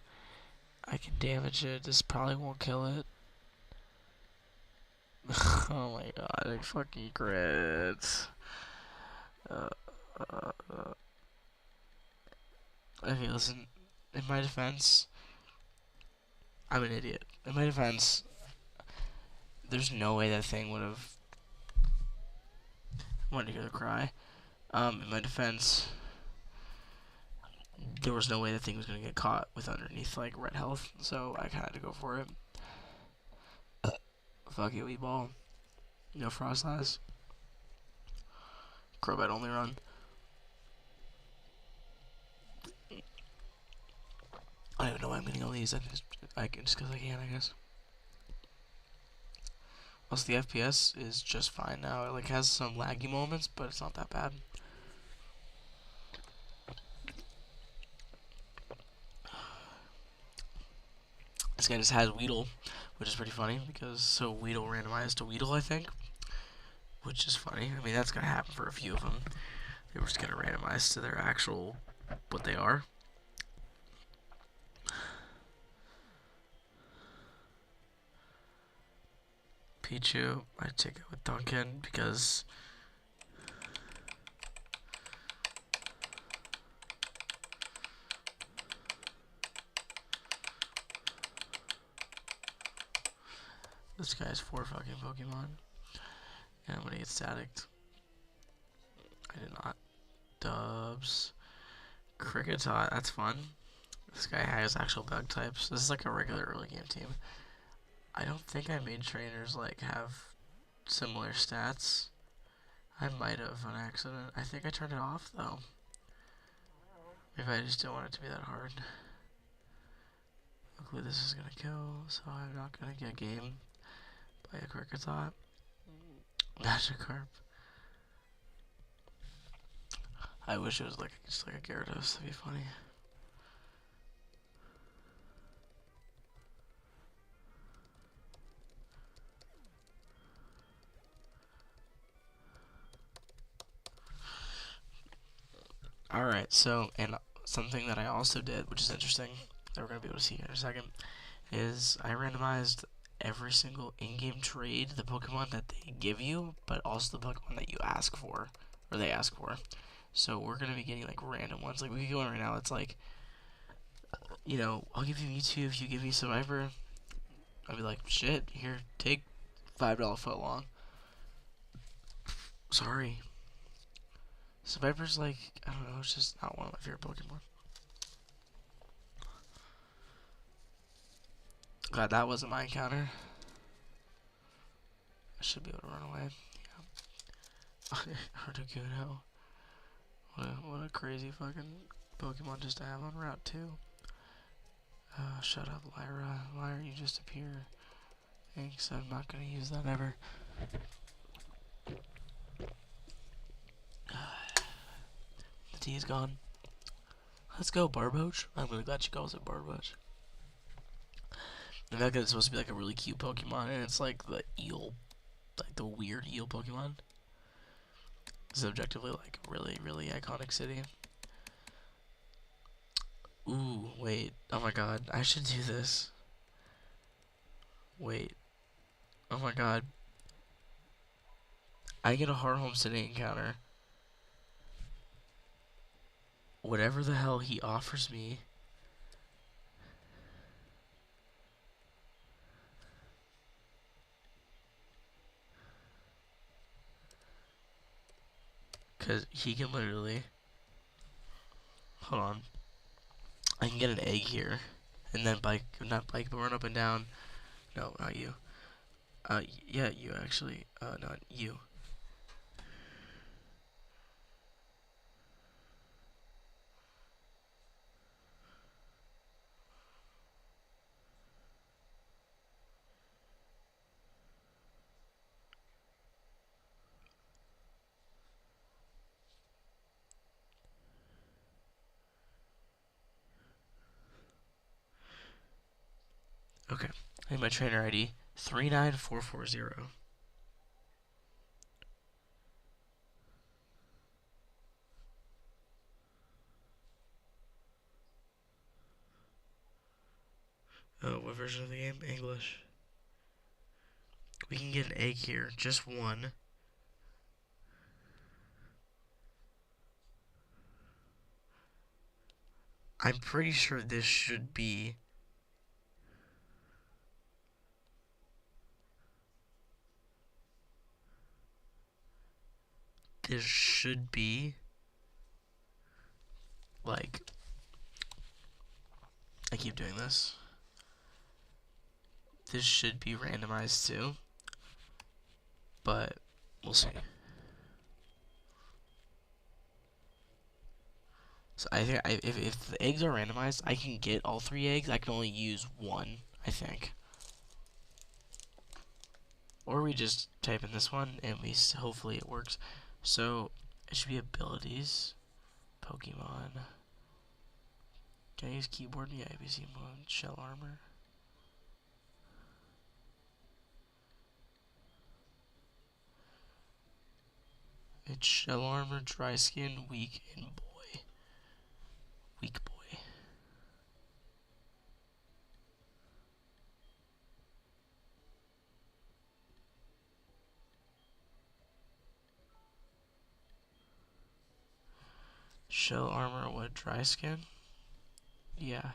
I can damage it, this probably won't kill it. Oh my god, I fucking crit. Okay, listen, in my defense, I'm an idiot. In my defense, there's no way that thing would have. I wanted to hear the cry. In my defense, there was no way that thing was gonna get caught with underneath like red health, so I kinda had to go for it. Fuck it, we ball. No Frostlass. Crobat only run. I don't even know why I'm getting all these. I can just because I can, I guess. Also, the FPS is just fine now. It like has some laggy moments, but it's not that bad. This guy just has Weedle, which is pretty funny because so Weedle randomized to Weedle, I think, which is funny. I mean, that's gonna happen for a few of them. They were just gonna randomize to their actual what they are. Pichu, I take it with Duncan because this guy has 4 fucking Pokemon. And I'm gonna get staticked. I did not. Dubs. Kricketot, that's fun. This guy has actual bug types. This is like a regular early game team. I don't think I made trainers like have similar stats. I might have on accident. I think I turned it off though. Maybe I just don't want it to be that hard. Luckily this is gonna kill, so I'm not gonna get game by a Kricketot. Magikarp. I wish it was like just like a Gyarados, that'd be funny. Alright, so, and something that I also did, which is interesting, that we're going to be able to see here in a second, is I randomized every single in-game trade, the Pokemon that they give you, but also the Pokemon that you ask for, or they ask for. So we're going to be getting, like, random ones. Like, we can go in right now, it's like, you know, I'll give you Mewtwo if you give me Survivor. I'll be like, shit, here, take $5 foot long. Sorry. Survivor's like, I don't know, it's just not one of my favorite Pokemon. God, that wasn't my encounter. I should be able to run away. Yeah. Articuno. What a crazy fucking Pokemon just to have on Route 2. Shut up, Lyra. Lyra, you just appear. Thanks, I'm not gonna use that ever. The tea is gone. Let's go, Barboach. I'm really glad she calls it Barboach. The fact that it's supposed to be like a really cute Pokemon, and it's like the eel, like the weird eel Pokemon. It's objectively like really, really iconic city. Ooh, wait. Oh my god, I should do this. Wait. Oh my god. I get a Heart Home City encounter. Whatever the hell he offers me. Because he can literally... Hold on. I can get an egg here. And then bike, not bike, but run up and down. No, not you. Yeah, you actually. Not you. Okay. I need my trainer ID. 39440. Oh, what version of the game? English. We can get an egg here. Just one. I'm pretty sure this should be... This should be... Like... I keep doing this. This should be randomized too. But, we'll see. So I think if the eggs are randomized, I can get all 3 eggs. I can only use 1, I think. Or we just type in this one, and hopefully it works. So, it should be abilities. Pokemon. Can I use keyboard? Yeah, ABC mode. Shell armor. It's shell armor, dry skin, weak, and boy. Weak boy. Shell armor, what? Dry skin? Yeah.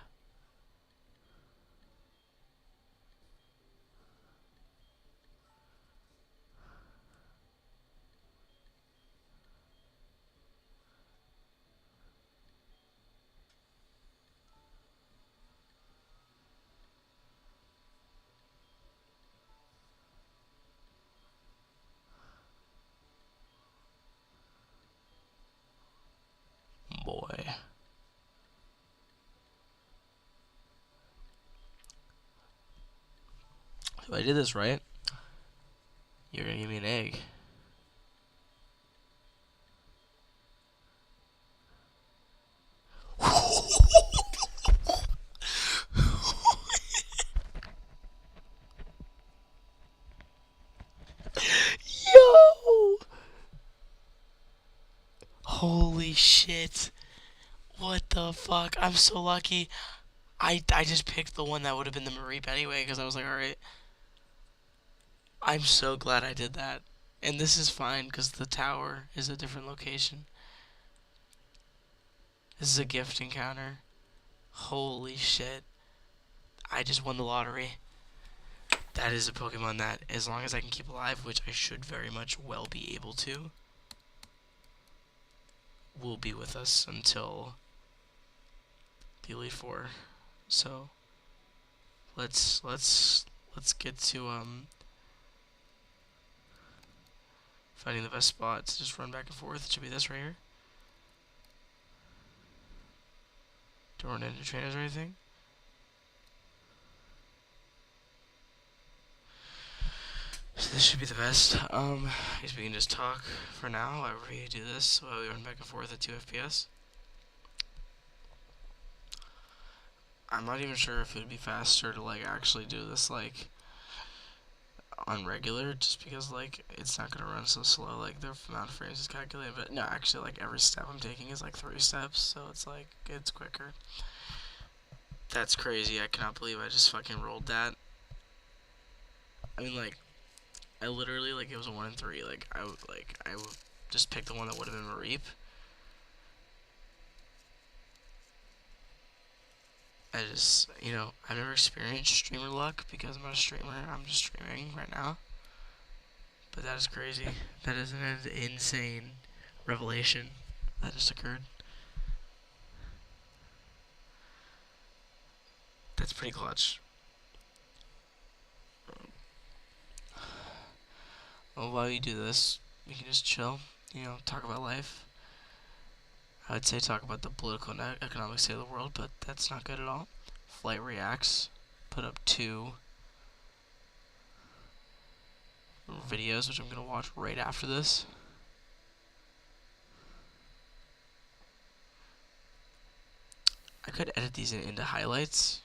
Boy. If I did this right, you're gonna give me an egg. Yo! Holy shit. What the fuck? I'm so lucky. I just picked the one that would have been the Mareep anyway, because I was like, alright. I'm so glad I did that. And this is fine, because the tower is a different location. This is a gift encounter. Holy shit. I just won the lottery. That is a Pokemon that, as long as I can keep alive, which I should very much well be able to, will be with us until the Elite Four. So let's get to finding the best spot to just run back and forth. It should be this right here. Don't run into trainers or anything. So this should be the best. I guess we can just talk for now while we do this while we run back and forth at 2 FPS. I'm not even sure if it would be faster to like actually do this like on regular, just because like it's not gonna run so slow. Like the amount of frames is calculated, but no, actually like every step I'm taking is like 3 steps, so it's like it's quicker. That's crazy. I cannot believe I just fucking rolled that. I mean like I literally like it was a 1 in 3. I would just pick the one that would have been a reap. I just, I've never experienced streamer luck because I'm not a streamer. I'm just streaming right now. But that is crazy. That is an insane revelation that just occurred. That's pretty clutch. Well, while you do this, we can just chill, talk about life. I would say talk about the political and economic state of the world, but that's not good at all. Flight reacts. Put up 2 videos, which I'm going to watch right after this. I could edit these into highlights,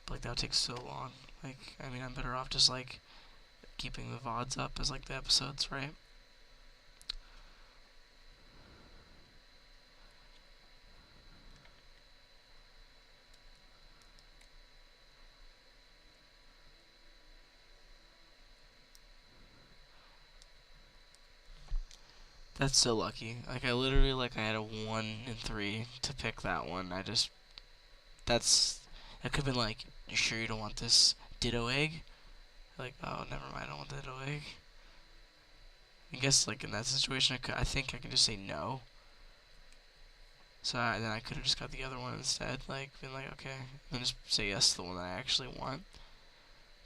but like that would take so long. Like, I mean, I'm better off just like keeping the VODs up as like the episodes, right? That's so lucky. Like I literally I had a 1 in 3 to pick that one. That could have been like, you sure you don't want this ditto egg? Like, oh, never mind, I don't want the ditto egg. I guess like in that situation, I think I can just say no. So then I could have just got the other one instead. Like, been like, okay, then just say yes to the one that I actually want.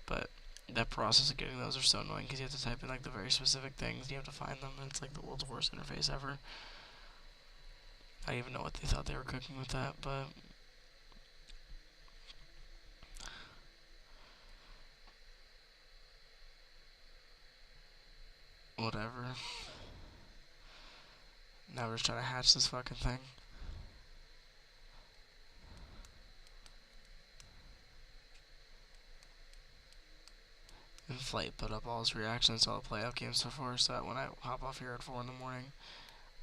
But that process of getting those are so annoying because you have to type in like the very specific things. You have to find them, and it's like the world's worst interface ever. I don't even know what they thought they were cooking with that, but whatever. Now we're just trying to hatch this fucking thing. In flight, put up all his reactions to all the playoff games so far, so that when I hop off here at 4 in the morning,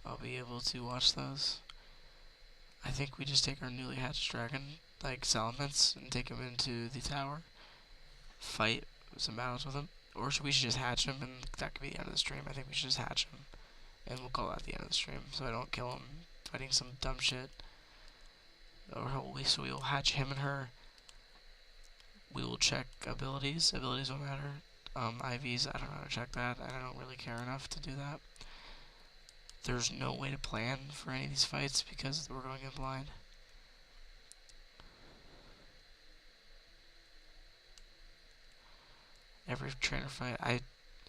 I'll be able to watch those. I think we just take our newly hatched dragon, like Salamence, and take him into the tower, fight some battles with him, or should we just hatch him and that could be the end of the stream? I think we should just hatch him, and we'll call that the end of the stream, so I don't kill him fighting some dumb shit. So we will hatch him and her. We will check abilities. Abilities won't matter. IVs, I don't know how to check that. I don't really care enough to do that. There's no way to plan for any of these fights because we're going in blind. Every trainer fight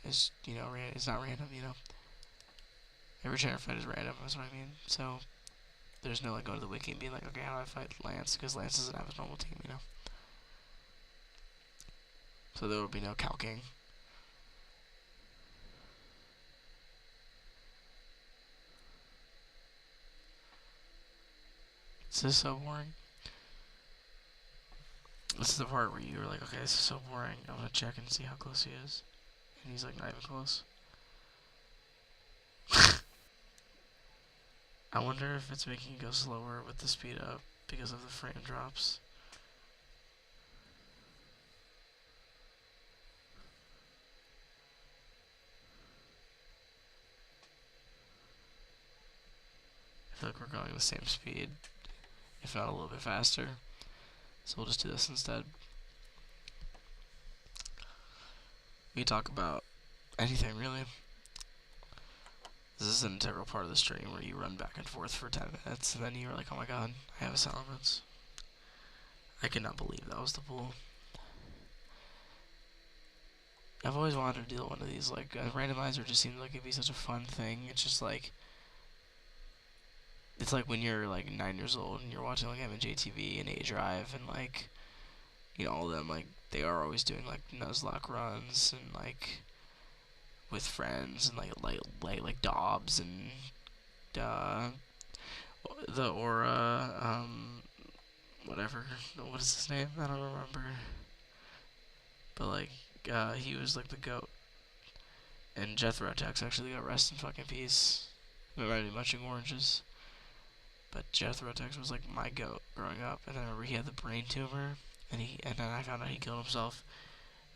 is it's not random, Every trainer fight is random, that's what I mean. So there's no like going to the wiki and being like, okay, how do I fight Lance? Because Lance doesn't have his normal team, So there will be no calking. This is so boring. This is the part where you were like, okay, this is so boring. I'm gonna check and see how close he is. And he's like not even close. I wonder if it's making it go slower with the speed up because of the frame drops. I feel like we're going the same speed, if not a little bit faster. So we'll just do this instead. We talk about anything really. This is an integral part of the stream where you run back and forth for 10 minutes, and then you're like, oh my god, I have assignments. I could not believe that was the pool. I've always wanted to do one of these. Like, a randomizer just seems like it'd be such a fun thing. It's just like, it's like when you're like 9 years old and you're watching like MJTV and A Drive and like, you know, all of them, like, they are always doing like Nuzlocke runs and like with friends and like Dobbs and the Aura, whatever. What is his name? I don't remember. But like, he was like the goat. And Jethro Tuck's actually got rest in fucking peace. It might be munching oranges. But Jethro Tuck was like my goat growing up. And I remember he had the brain tumor, and then I found out he killed himself.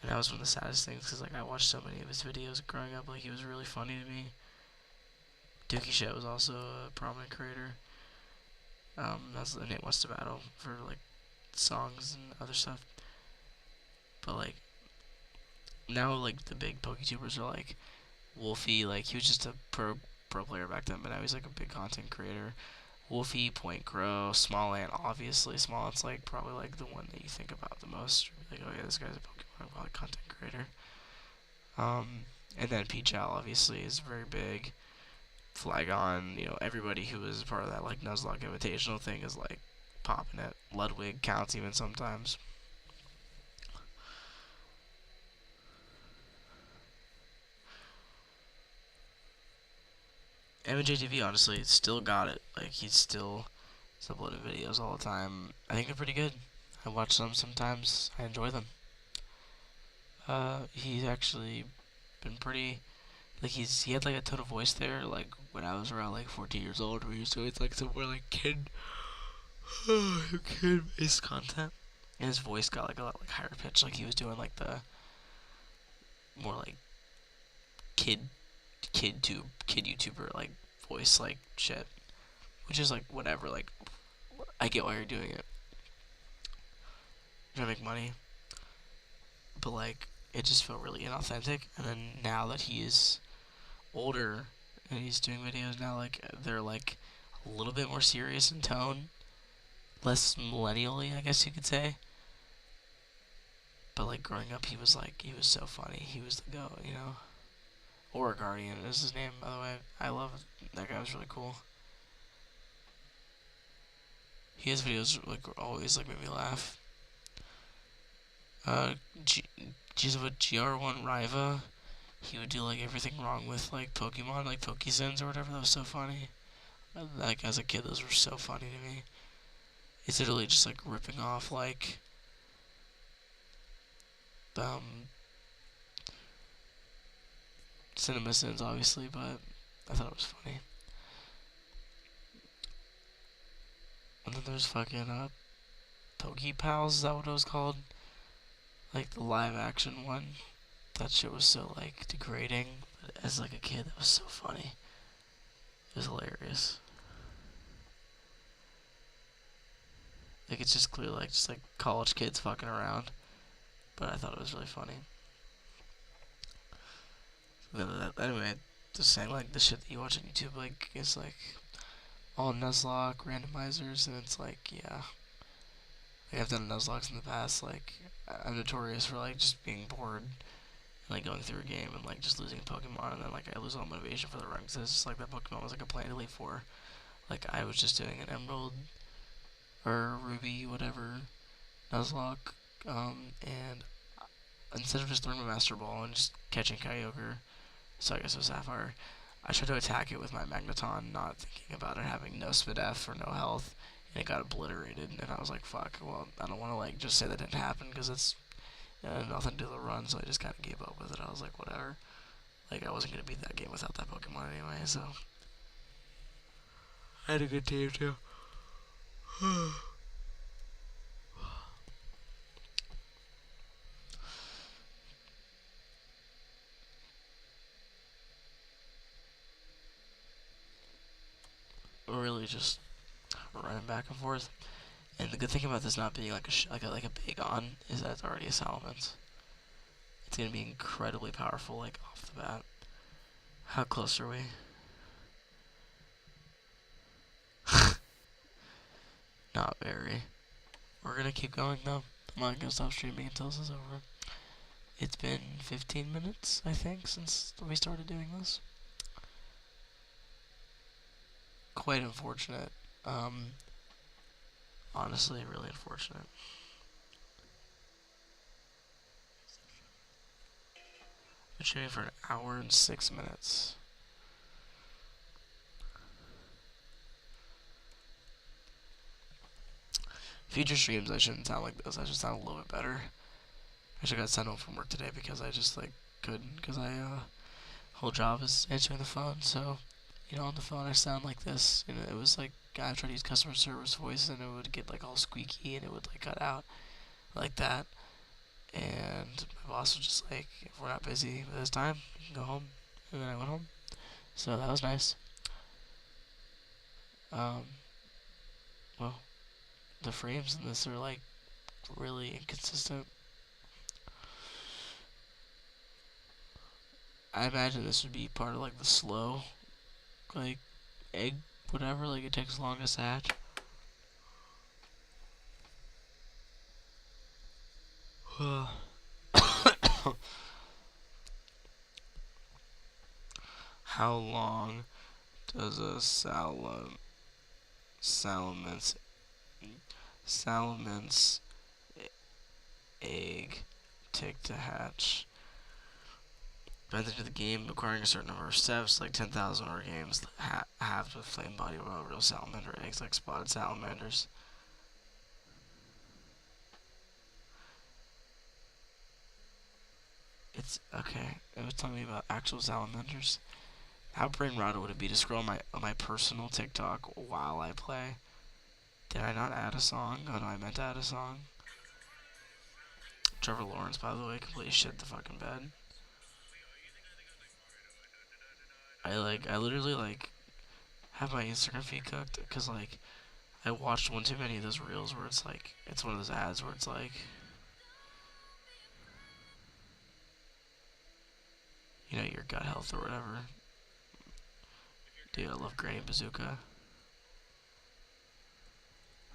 And that was one of the saddest things, because like I watched so many of his videos growing up. Like, he was really funny to me. Dookie Shit was also a prominent creator. That's the name What's to Battle for like songs and other stuff. But like, now like the big PokeTubers are like Wolfie. Like, he was just a pro player back then, but now he's like a big content creator. Wolfie, Point Crow, Smallant, obviously. Smallant's like probably like the one that you think about the most. Like, oh yeah, this guy's a Pokemon content creator. And then Peachal obviously is very big. Flygon, you know, everybody who was part of that like Nuzlocke Invitational thing is like popping it. Ludwig counts even sometimes. MJTV honestly still got it. Like, he's still uploading videos all the time. I think they're pretty good. I watch them sometimes. I enjoy them. He's actually been pretty, like, he had like a tone of voice there, like when I was around like 14 years old, where he was doing like some more like kid-based content, and his voice got like a lot like higher pitch, like he was doing like the more like kid YouTuber like voice like shit, which is like whatever. Like, I get why you're doing it. You're trying to make money, but like, it just felt really inauthentic. And then now that he is older and he's doing videos now, like, they're like a little bit more serious in tone, less millennially, I guess you could say. But like, growing up, he was so funny. He was the goat, you know. Or Guardian is his name, by the way. I love it. That guy was really cool. His videos like always like made me laugh. GR1 Riva, he would do like everything wrong with like Pokemon, like Pokesins or whatever. That was so funny. Like, as a kid, those were so funny to me. It's literally just like ripping off like Cinema Sins, obviously, but I thought it was funny. And then there's fucking Pokepals, is that what it was called? Like the live action one. That shit was so like degrading, but as like a kid, that was so funny. It was hilarious. Like, it's just clearly like just like college kids fucking around, but I thought it was really funny. Anyway, just saying, like, the shit that you watch on YouTube, like, is like all Nuzlocke randomizers, and it's like, yeah, like, I've done Nuzlocks in the past. Like, I'm notorious for like just being bored and like going through a game and like just losing a Pokemon, and then like I lose all motivation for the run, because it's just like that Pokemon was like a plan to leave for. Like, I was just doing an Emerald or Ruby, whatever, Nuzlocke, and instead of just throwing my Master Ball and just catching Kyogre, so I guess it was Sapphire, I tried to attack it with my Magneton, not thinking about it having no Spadef or no health, and it got obliterated, and I was like, fuck, well, I don't want to like just say that didn't happen, because it's nothing to do with the run, so I just kind of gave up with it. I was like, whatever. Like, I wasn't going to beat that game without that Pokemon anyway, so. I had a good team, too. Really just running back and forth. And the good thing about this not being like a big on is that it's already a Salamence. It's gonna be incredibly powerful, like, off the bat. How close are we? Not very. We're gonna keep going though. I'm not gonna stop streaming until this is over. It's been 15 minutes, I think, since we started doing this. Quite unfortunate. Honestly, really unfortunate. Been streaming for an hour and 6 minutes. Future streams, I shouldn't sound like this. I should sound a little bit better. I should got sent home from work today because I just like couldn't. Because whole job is answering the phone. So, on the phone I sound like this. It was like I tried to use customer service voice and it would get like all squeaky and it would like cut out like that. And my boss was just like, if we're not busy with this time, you can go home. And then I went home. So that was nice. Well, the frames in this are like really inconsistent. I imagine this would be part of like the slow, like egg, whatever. Like it takes longest to hatch. How long does a salamence egg take to hatch? Depends into the game, requiring a certain number of steps, like 10,000 or games halved with flame body or real salamander eggs, like spotted salamanders. It's okay. It was telling me about actual salamanders. How brain rotted would it be to scroll on my personal TikTok while I play? Did I not add a song? Oh no, I meant to add a song. Trevor Lawrence, by the way, completely shit the fucking bed. I literally like have my Instagram feed cooked because like I watched one too many of those reels where it's like it's one of those ads where it's like, your gut health or whatever. Dude, I love Granny Bazooka.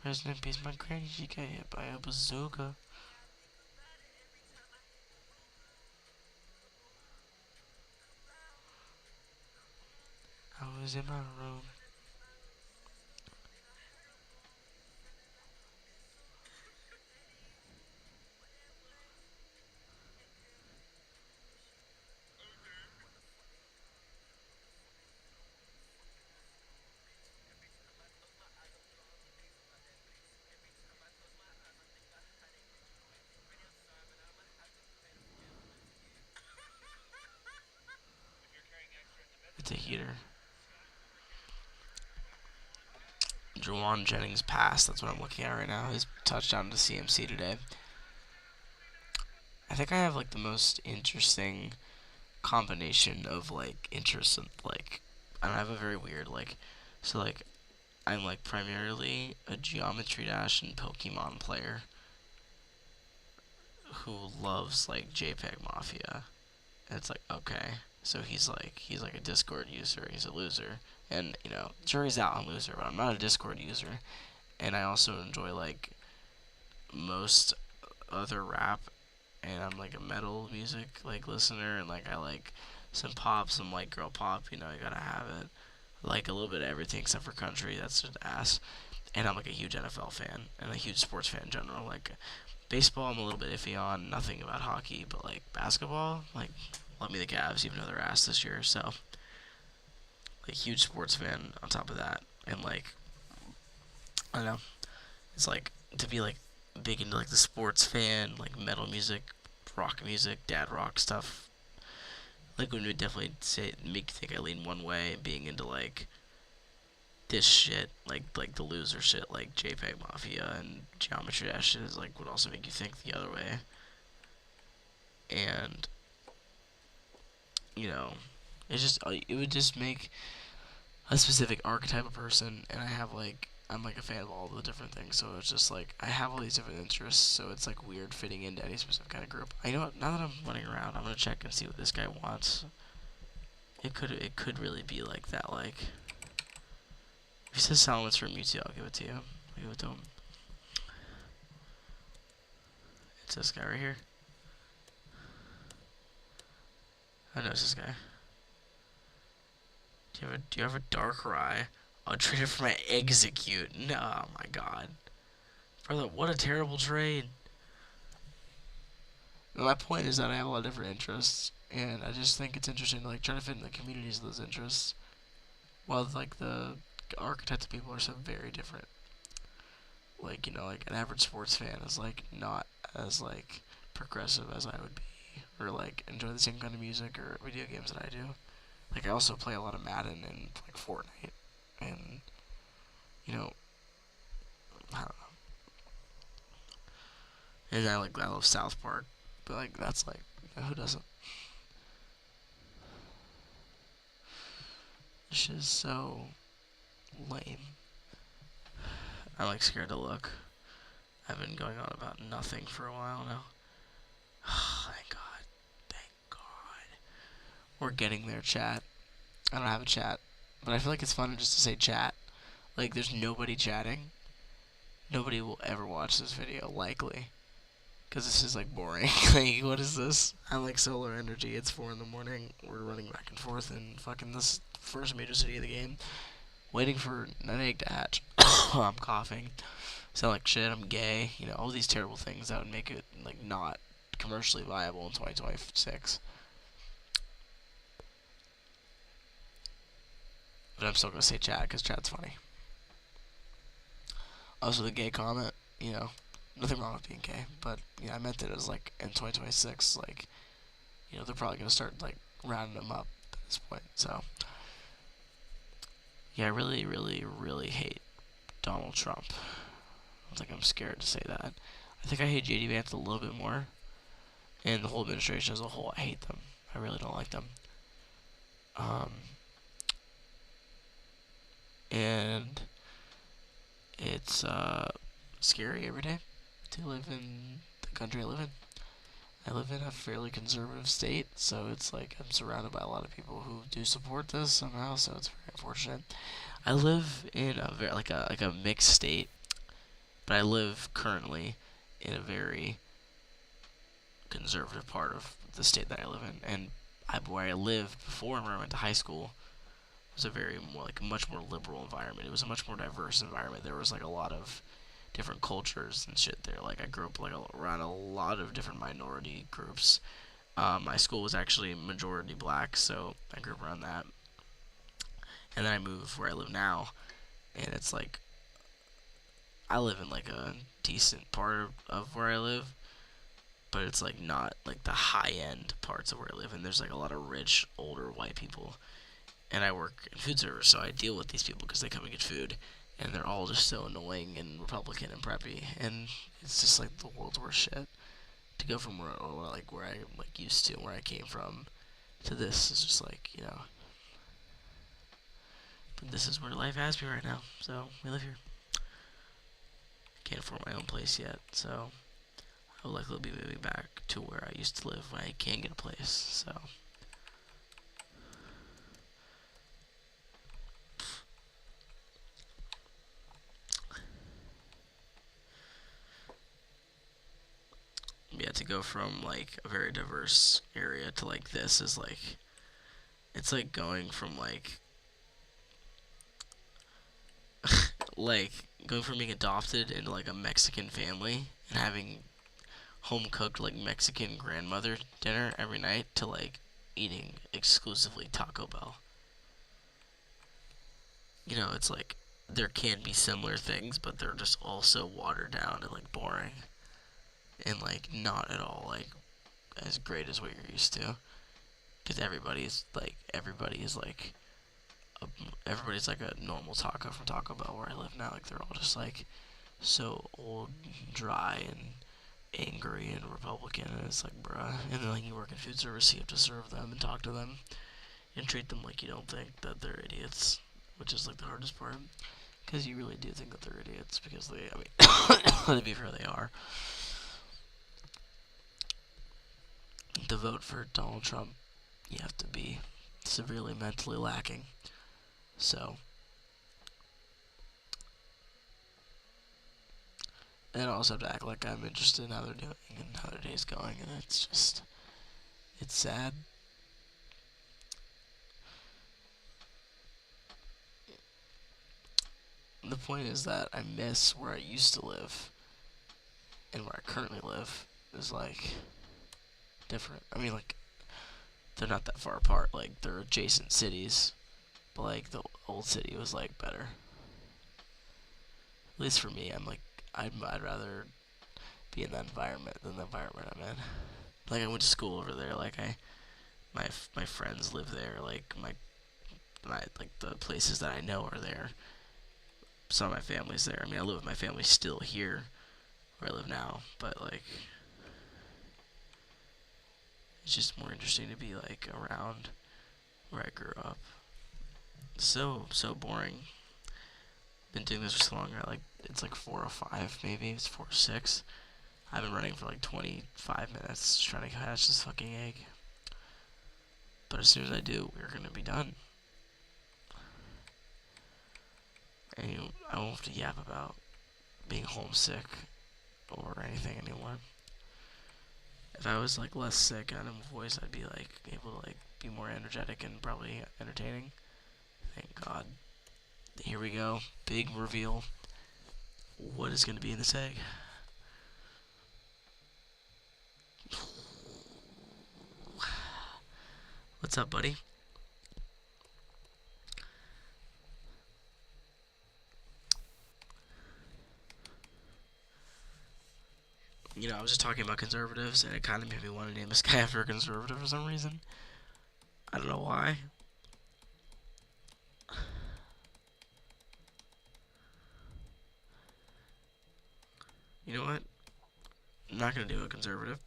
Rest in peace, my granny. She got hit by a bazooka. I was in my room. It's a heater. Juwan Jennings pass. That's what I'm looking at right now. His touchdown to CMC today. I think I have like the most interesting combination of like interests and like I don't have a very weird like so like I'm like primarily a Geometry Dash and Pokemon player who loves like JPEG Mafia. And it's like, okay, so he's like a Discord user, he's a loser. And jury's out on loser, but I'm not a Discord user. And I also enjoy like most other rap, and I'm like a metal music like listener, and like I like some pop, some like girl pop, you gotta have it. Like a little bit of everything except for country, that's just ass. And I'm like a huge NFL fan and a huge sports fan in general. Like baseball, I'm a little bit iffy on. Nothing about hockey, but like basketball, like let me the Cavs, even though they're ass this year. So like huge sports fan on top of that, and like I don't know, it's like to be like big into like the sports fan, like metal music, rock music, dad rock stuff. Like would definitely make you think I lean one way, being into like this shit, like the loser shit, like JPEG Mafia and Geometry Dash shit, is like would also make you think the other way. And it would just make a specific archetype of person, and I'm like a fan of all the different things, so it's just like I have all these different interests, so it's like weird fitting into any specific kind of group. Now that I'm running around, I'm gonna check and see what this guy wants. It could really be like that. Like if he says silence for Mewtwo, I'll give it to you. Give it to him. It's this guy right here. I know it's this guy. Do you have a dark rye? I'll trade it for my execute. No, oh my god. Brother, what a terrible trade. My point is that I have a lot of different interests, and I just think it's interesting to like try to fit in the communities of those interests. While like the archetypes of people are so very different. Like, you know, like an average sports fan is like not as like progressive as I would be, or like enjoy the same kind of music or video games that I do. Like I also play a lot of Madden and like Fortnite, and you know, I don't know. And I love South Park, but like that's like who doesn't? This is so lame. I'm like scared to look. I've been going on about nothing for a while now. Oh, thank God. Thank God. We're getting there, chat. I don't have a chat, but I feel like it's fun just to say chat. Like, there's nobody chatting. Nobody will ever watch this video, likely. Because this is, like, boring. Like, what is this? I'm like solar energy. It's 4 in the morning. We're running back and forth in fucking this first major city of the game. Waiting for an egg to hatch. I'm coughing. Sound like shit. I'm gay. You know, all these terrible things that would make it, like, not commercially viable in 2026. But I'm still gonna say chat because chat's funny. Also, the gay comment, you know, nothing wrong with being gay, but yeah, I meant it as like in 2026, like, you know, they're probably gonna start like rounding them up at this point. So, yeah, I really, really, really hate Donald Trump. I think I'm scared to say that. I think I hate JD Vance a little bit more, and the whole administration as a whole. I hate them. I really don't like them. And it's scary every day to live in the country I live in. I live in a fairly conservative state, so it's like I'm surrounded by a lot of people who do support this somehow. So it's very unfortunate. I live in a very like a mixed state, but I live currently in a very conservative part of the state that I live in, and where I lived before, where I went to high school, was a very more like a much more liberal environment. It was a much more diverse environment. There was like a lot of different cultures and shit there. Like I grew up like around a lot of different minority groups. My school was actually majority black, so I grew up around that. And then I moved where I live now, and it's like I live in like a decent part of where I live, but it's like not like the high end parts of where I live. And there's like a lot of rich older white people, and I work in food service, so I deal with these people because they come and get food, and they're all just so annoying and Republican and preppy, and it's just like the world's worst shit. To go from where I like used to, where I came from, to this is just like, you know. But this is where life has me right now, so we live here. Can't afford my own place yet, so I will likely be moving back to where I used to live when I can get a place. So. Yeah, to go from like a very diverse area to like this is like, it's like going from like like going from being adopted into like a Mexican family and having home cooked like Mexican grandmother dinner every night to like eating exclusively Taco Bell. You know, it's like there can be similar things, but they're just all so watered down and like boring and like not at all like as great as what you're used to. Because everybody's like a normal taco from Taco Bell where I live now. Like they're all just like so old, dry, and angry and Republican, and it's like, bruh. And then like you work in food service, so you have to serve them and talk to them and treat them like you don't think that they're idiots, which is like the hardest part. Because you really do think that they're idiots, because I mean, to be fair, they are. To vote for Donald Trump, you have to be severely mentally lacking. So, And I also have to act like I'm interested in how they're doing and how their day's going, and it's sad. The point is that I miss where I used to live, and where I currently live is like different. I mean, like, they're not that far apart. Like, they're adjacent cities, but like the old city was like better. At least for me, I'm like, I'd rather be in that environment than the environment I'm in. Like, I went to school over there. Like, my friends live there. Like, my like the places that I know are there. Some of my family's there. I mean, I live with my family still here where I live now, but like, it's just more interesting to be like around where I grew up. So boring. Been doing this for so long. It's like 4:05 maybe. It's 4:06. I've been running for like 25 minutes just trying to catch this fucking egg. But as soon as I do, we're gonna be done. And I won't have to yap about being homesick or anything anymore. If I was like less sick out of my voice, I'd be like able to like be more energetic and probably entertaining. Thank God. Here we go. Big reveal. What is gonna be in this egg? What's up, buddy? I was just talking about conservatives, and it kind of made me want to name this guy after a conservative for some reason. I don't know why. You know what? I'm not gonna do a conservative.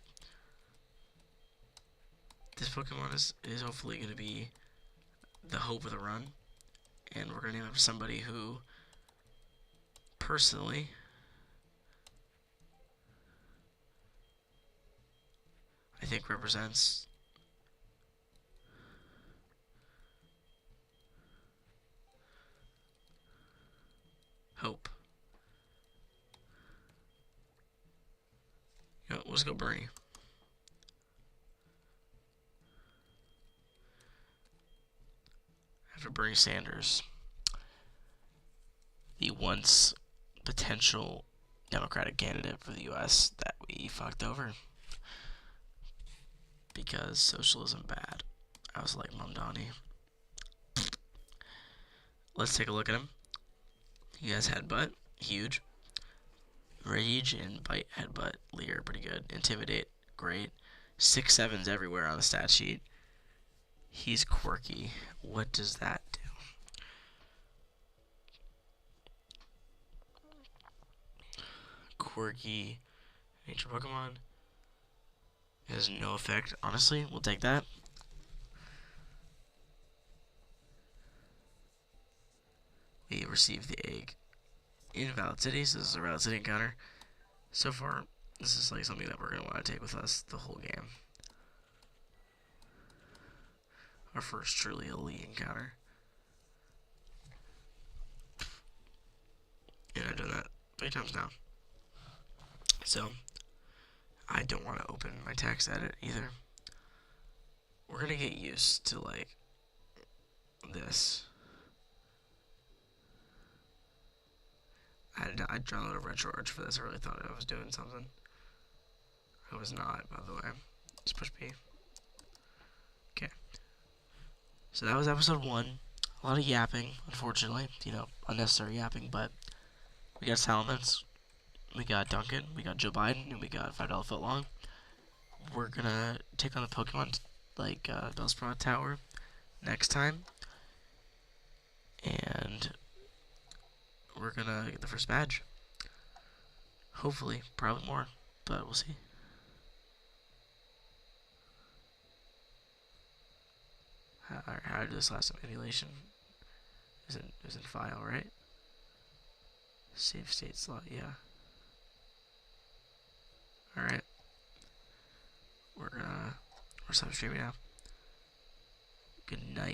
This Pokemon is hopefully gonna be the hope of the run, and we're gonna name it for somebody who, personally, I think represents hope. Let's go Bernie. After Bernie Sanders, the once potential Democratic candidate for the U.S. that we fucked over because socialism bad. I was like, Mom Donnie. Let's take a look at him. He has headbutt, huge. Rage and bite, headbutt, leer, pretty good. Intimidate, great. 6/7s everywhere on the stat sheet. He's quirky. What does that do? Quirky nature Pokemon. It has no effect. Honestly, we'll take that. We receive the egg. Invalid cities. This is a valid city encounter. So far, this is like something that we're going to want to take with us the whole game. Our first truly elite encounter. And I've done that 3 times now. So, I don't want to open my text edit either. We're going to get used to, like, this. I downloaded a RetroArch for this. I really thought I was doing something. I was not, by the way. Just push B. Okay. So that was episode 1. A lot of yapping, unfortunately. Unnecessary yapping, but we got Salamence, we got Duncan, we got Joe Biden, and we got $5 footlong. We're gonna take on the Pokemon like Bellsprout Tower next time. And we're gonna get the first badge. Hopefully, probably more, but we'll see. How did this last time? Emulation is in file, right? Save state slot, yeah. Alright. We're stop streaming now. Good night.